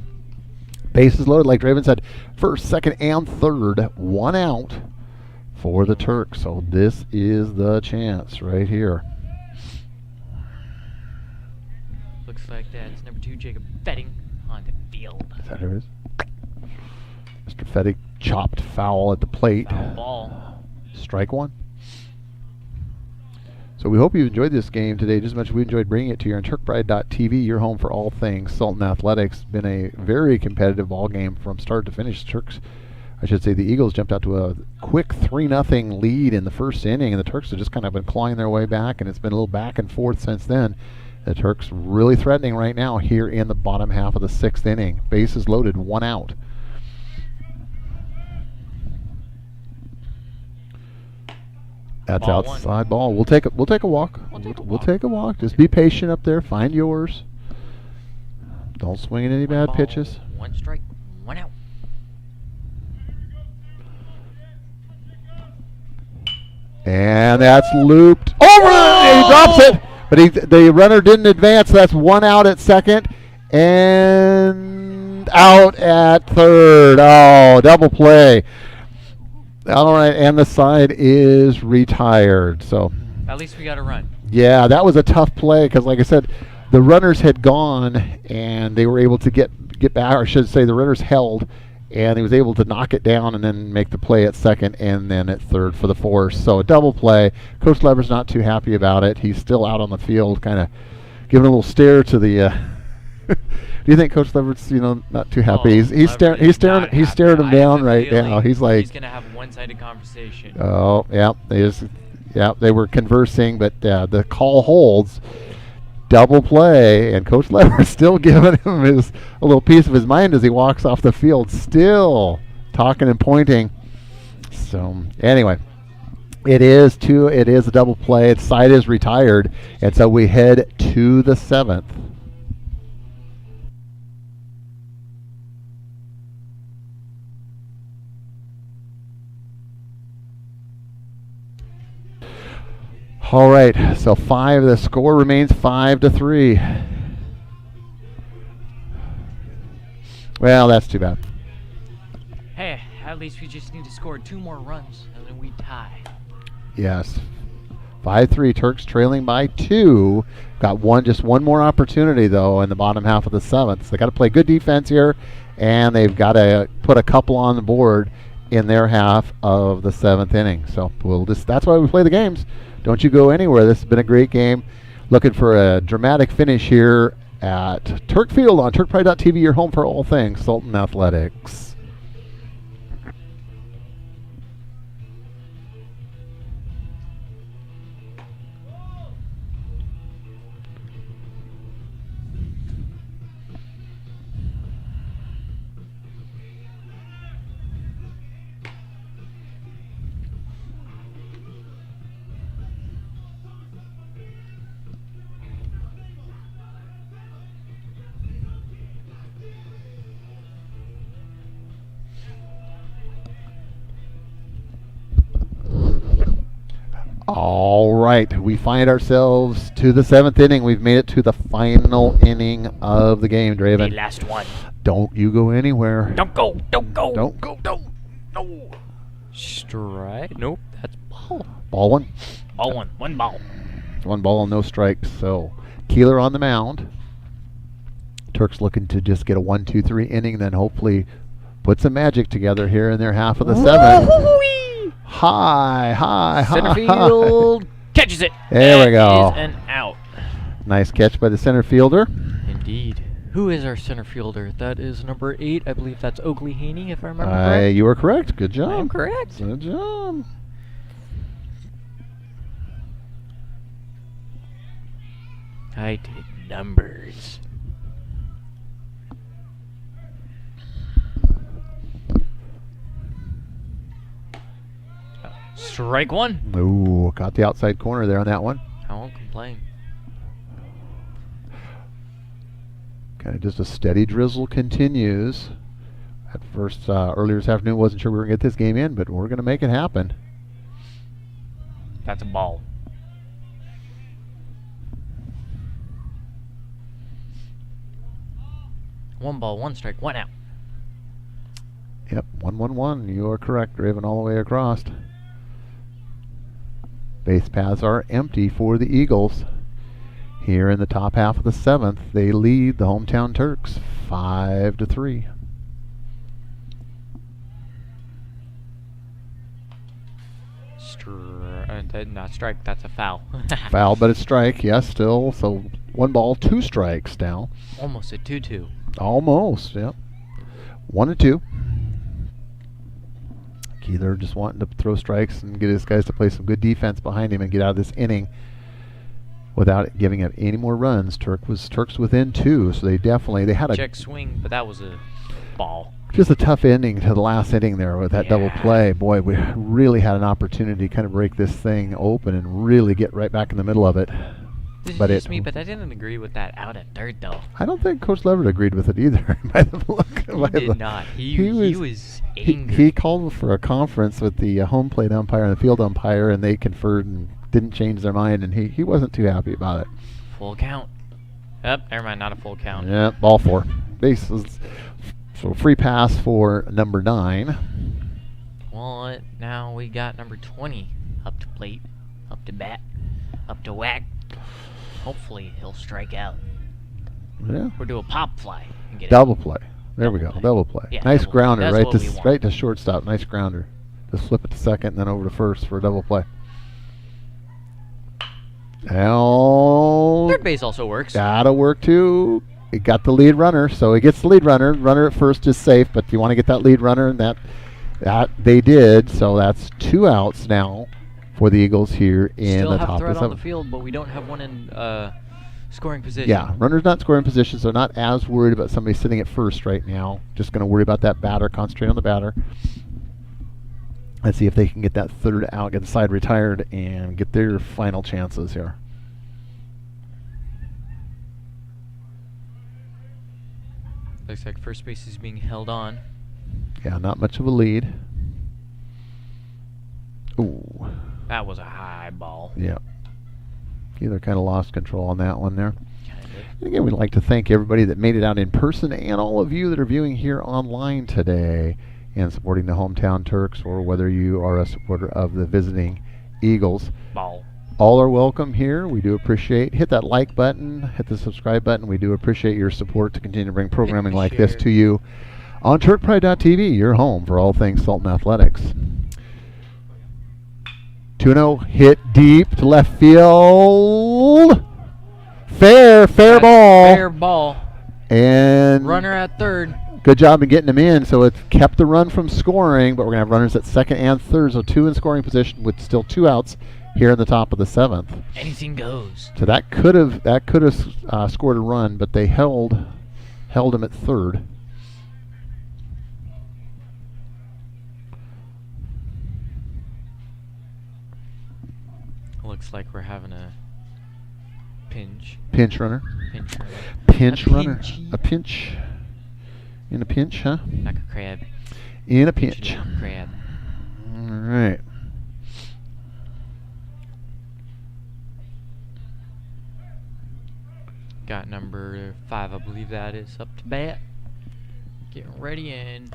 Bases loaded, like Draven said. First, second, and third. 1 out for the Turks. So this is the chance right here. Looks like that's number 2, Jacob Fetting, on the field. Is that who it is? Mr. Fettig chopped foul at the plate. Foul ball. Strike 1. So we hope you enjoyed this game today just as much as we enjoyed bringing it to you on TurkPride.tv, your home for all things Sultan Athletics. Been a very competitive ball game from start to finish. Turks, I should say the Eagles jumped out to a quick 3-0 lead in the first inning, and the Turks have just kind of been clawing their way back, and it's been a little back and forth since then. The Turks really threatening right now here in the bottom half of the 6th inning. Bases loaded, 1 out. That's Ball outside ball. We'll take a walk. We'll take a walk. Just be patient up there. Find yours. Don't swing at any bad Ball, pitches. 1 strike, 1 out. And that's looped over. He drops it, but the runner didn't advance. That's 1 out at second. And out at third. Oh, double play. All right, and the side is retired. So At least we got a run. yeah, that was a tough play because, like I said, the runners had gone and they were able to get back, or I should say the runners held, and he was able to knock it down and then make the play at second and then at third for the force. So a double play. Coach Lever's not too happy about it. He's still out on the field kind of giving a little stare to the do you think Coach Lever's not too happy? He's staring him down right now. He's like, he's gonna have a one-sided conversation. oh yeah, they were conversing, but the call holds. Double play, and Coach Lever's still giving him a little piece of his mind as he walks off the field, still talking and pointing. So anyway, it is a double play. Its side is retired, and so we head to the 7th. All right, so the score remains 5-3. Well, that's too bad. Hey, at least we just need to score 2 more runs, and then we tie. Yes. 5-3, Turks trailing by 2. Got just one more opportunity, though, in the bottom half of the 7th. So they got to play good defense here, and they've got to put a couple on the board in their half of the 7th inning. So that's why we play the games. Don't you go anywhere. This has been a great game. Looking for a dramatic finish here at Turk Field on TurkPride.tv, your home for all things Sultan Athletics. All right, we find ourselves to the 7th inning. We've made it to the final inning of the game, Draven. The last one. Don't you go anywhere. Don't go. Don't go. No. Strike. Nope, that's ball. Ball one. Ball one. One ball. One ball, no strikes. So Keeler on the mound. Turks looking to just get a 1-2-3 inning, then hopefully put some magic together here in their half of the 7th. High. Center field catches it. There we go. Is an out. Nice catch by the center fielder. Indeed. Who is our center fielder? That is number 8. I believe that's Oakley Haney, if I remember correct. You were correct. Good job. I am correct. Good job. I did numbers. Strike one. Ooh, caught the outside corner there on that one. I won't complain. Kind of just a steady drizzle continues. At first, earlier this afternoon, wasn't sure we were going to get this game in, but we're going to make it happen. That's a ball. One ball, one strike, one out. Yep, 1-1-1. You are correct, driven all the way across. Base paths are empty for the Eagles. Here in the top half of the 7th, they lead the hometown Turks 5-3. Not strike, that's a foul. Foul, but it's strike, yes, still. So 1 ball, 2 strikes now. Almost a 2-2. Almost, yep. 1-2. Keeler just wanting to throw strikes and get his guys to play some good defense behind him and get out of this inning without giving up any more runs. Turks within 2, so they had a check swing, but that was a ball. Just a tough ending to the last inning there with that double play. Boy, we really had an opportunity to kind of break this thing open and really get right back in the middle of it. This but is just me, but I didn't agree with that out at third, though. I don't think Coach Leverett agreed with it either. By the look, He did not. He was angry. He called for a conference with the home plate umpire and the field umpire, and they conferred and didn't change their mind, and he wasn't too happy about it. Full count. Yep, never mind, not a full count. Yep, ball 4. Bases. So free pass for number 9. Well, now we got number 20 up to plate, up to bat, up to whack. Hopefully he'll strike out. Yeah. Or do a pop fly and get Double play. There we Double go. play. Double play. Yeah, Nice double play. grounder That's right what we want. to shortstop. Nice grounder. Just flip it to second and then over to first for a double play. Now Third base also works. gotta work too. It got the lead runner, so he gets the lead runner. Runner at first is safe, but you want to get that lead runner, and that they did. So that's 2 outs now for the Eagles here in Still the have top of threat the on the 7th. field, but we don't have one in scoring position. Yeah, runner's not scoring position, so not as worried about somebody sitting at first right now. Just going to worry about that batter, concentrate on the batter. Let's see if they can get that third out, get the side retired, and get their final chances here. Looks like first base is being held on. Yeah, not much of a lead. Ooh. That was a high ball. Yeah. Either kind of lost control on that one there. Kind of. And again, we'd like to thank everybody that made it out in person and all of you that are viewing here online today and supporting the hometown Turks, or whether you are a supporter of the visiting Eagles. Ball. All are welcome here. We do appreciate. Hit that like button, hit the subscribe button. We do appreciate your support to continue to bring programming like this share. to you on TurkPride.tv, your home for all things Sultan Athletics. 2-0, hit deep to left field. Fair ball. Fair ball. And Runner at third. good job in getting them in, so it kept the run from scoring, but we're going to have runners at second and third, so 2 in scoring position with still 2 outs here in the top of the 7th. Anything goes. So that could have scored a run, but they held him at third. Looks like we're having a pinch. Pinch runner. Pinch runner. Pinch A runner. pinchy. A pinch. In a pinch, huh? Like a crab. In a pinch. Crab. All right. Got number 5, I believe that is, up to bat. Getting ready, and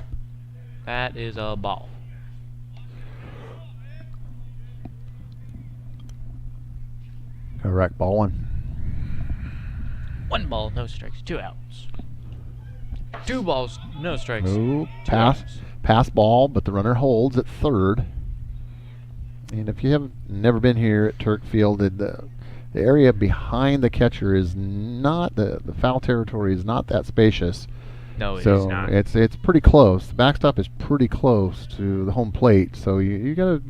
that is a ball. Correct. Ball 1. 1 ball, no strikes, 2 outs. 2 balls, no strikes. Ooh, 2 pass. outs. Pass ball, but the runner holds at third. And if you have never been here at Turk Field, the area behind the catcher is not the foul territory is not that spacious. No, it is So not. it's pretty close. The backstop is pretty close to the home plate. So you gotta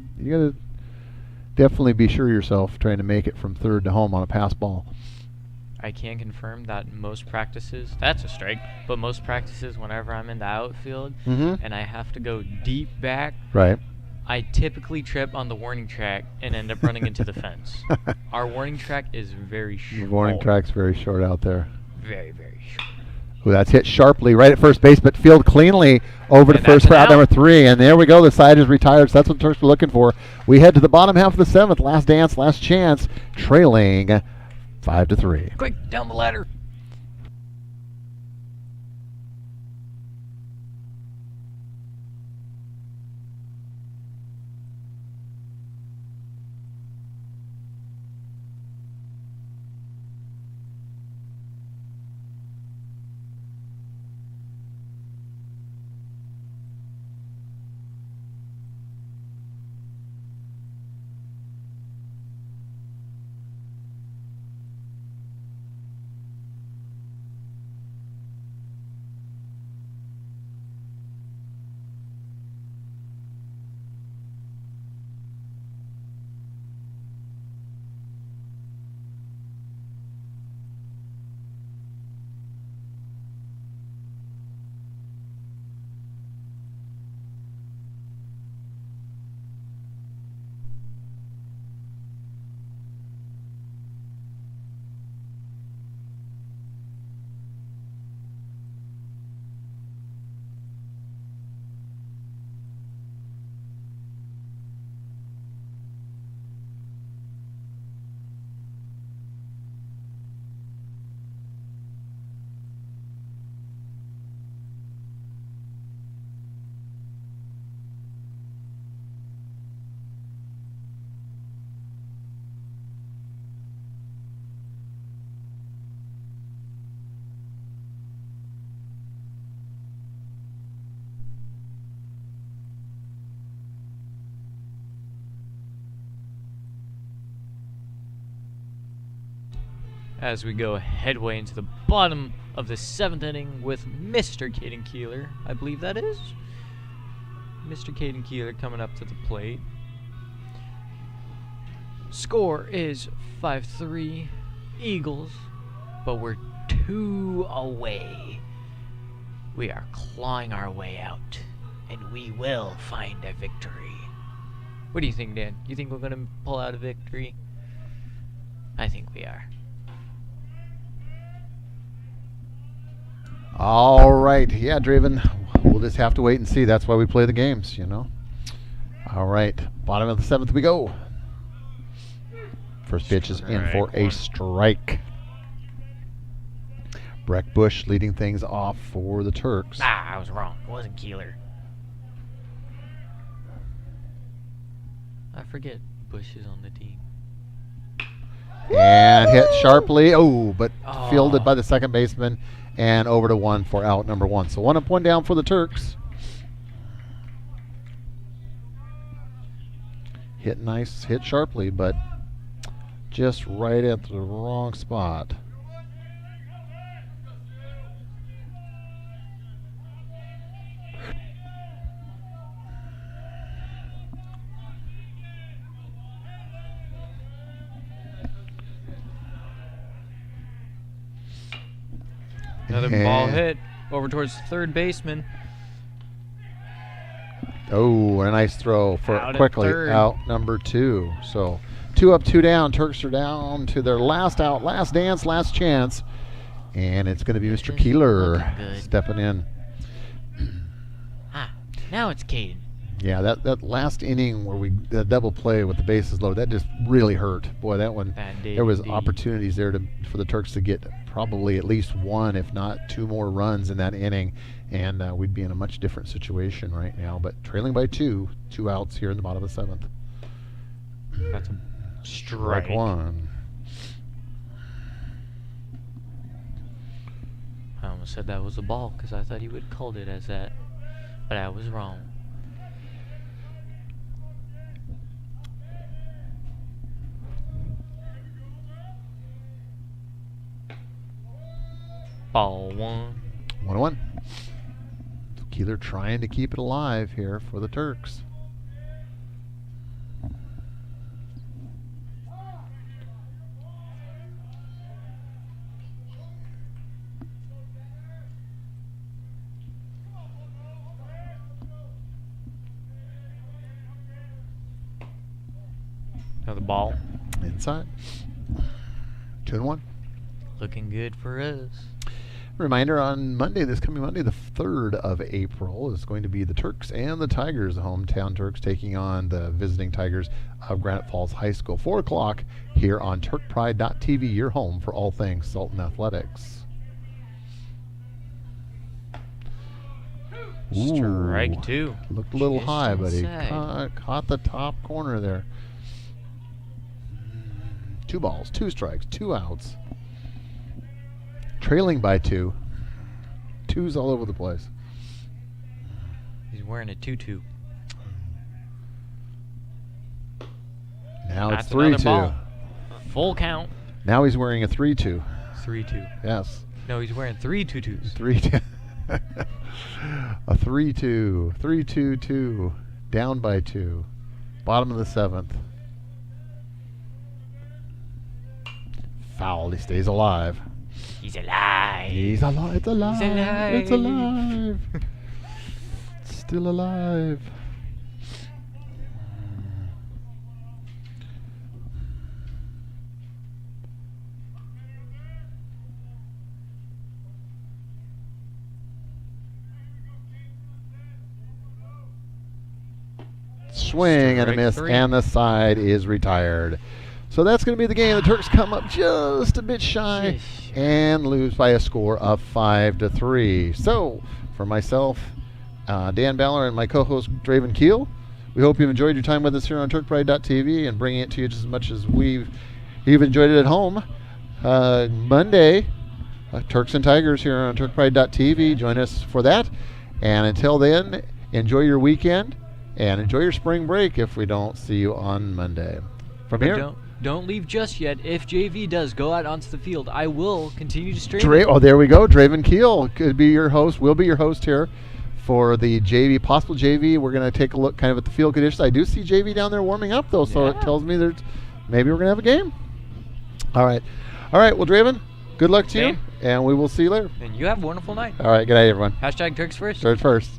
definitely be sure of yourself trying to make it from third to home on a pass ball. I can confirm that most practices, that's a strike, but most practices whenever I'm in the outfield Mm-hmm. and I have to go deep back, Right. I typically trip on the warning track and end up running into the fence. Our warning track is very short. The warning track's very short out there. Very, very short. Ooh, that's hit sharply right at first base, but field cleanly over to And first that's for an out number out. 3. And there we go. The side is retired. So that's what the Turks were looking for. We head to the bottom half of the 7th. Last dance, last chance, trailing 5-3. Quick, down the ladder. as we go headway into the bottom of the 7th inning with Mr. Caden Keeler. I believe that is Mr. Caden Keeler coming up to the plate. Score is 5-3 Eagles, but we're 2 away. We are clawing our way out, and we will find a victory. What do you think, Dan? You think we're going to pull out a victory? I think we are. All right. Yeah, Draven, we'll just have to wait and see. That's why we play the games, you know. All right. Bottom of the 7th we go. First pitch is in for a strike. Breck Bush leading things off for the Turks. I was wrong. It wasn't Keeler. I forget Bush is on the team. And hit sharply. Oh, but fielded by the second baseman. And over to 1 for out number 1. So 1 up, 1 down for the Turks. Hit nice, hit sharply, but just right at the wrong spot. Another ball hit over towards third baseman. Oh, a nice throw for Out at quickly third. out number 2. So 2 up, 2 down. Turks are down to their last out, last dance, last chance. And it's going to be Mr. Keeler Looking good. stepping in. Now it's Caden. Yeah, that last inning where the double play with the bases loaded, that just really hurt. Boy, that one, That did there was indeed. opportunities there for the Turks to get probably at least 1, if not 2 more runs in that inning, and we'd be in a much different situation right now. But trailing by 2 outs here in the bottom of the 7th. That's a strike. 1. I almost said that was a ball because I thought he would have called it as that, but I was wrong. Ball 1. 1-1. Keeler trying to keep it alive here for the Turks. Another ball. Inside. 2-1. Looking good for us. Reminder, on Monday, this coming Monday, the 3rd of April, is going to be the Turks and the Tigers, the hometown Turks, taking on the visiting Tigers of Granite Falls High School. 4 o'clock here on TurkPride.tv, your home for all things Sultan Athletics. Strike 2. Looked a little Just high, but he inside. caught the top corner there. 2 balls, 2 strikes, 2 outs. Trailing by 2. 2's all over the place. He's wearing a tutu. Now That's it's another 3-2. ball. Full count. Now he's wearing a 3-2. 3-2. Yes. No, he's wearing 3 tutus. 3-2. A 3-2. 3-2-2. Down by 2. Bottom of the 7th. Foul. He stays alive. He's alive. He's alive. It's alive. He's alive. It's alive. Still alive. Swing and a Strike miss, 3. and the side is retired. So that's going to be the game. The Turks come up just a bit shy and lose by a score of 5-3. So for myself, Dan Baller, and my co-host Draven Keel, we hope you've enjoyed your time with us here on TurkPride.tv and bringing it to you just as much as you've enjoyed it at home. Monday, Turks and Tigers here on TurkPride.tv. Join us for that. And until then, enjoy your weekend and enjoy your spring break if we don't see you on Monday. From But here, don't don't leave just yet. If JV does go out onto the field, I will continue to stream it. Oh, there we go. Draven Keel could be your host. Will be your host here for the JV, possible JV. We're going to take a look kind of at the field conditions. I do see JV down there warming up, though, so it tells me maybe we're going to have a game. All right. Well, Draven, good luck to you, and we will see you later. And you have a wonderful night. All right. Good night, everyone. Hashtag Turks first. Turks first.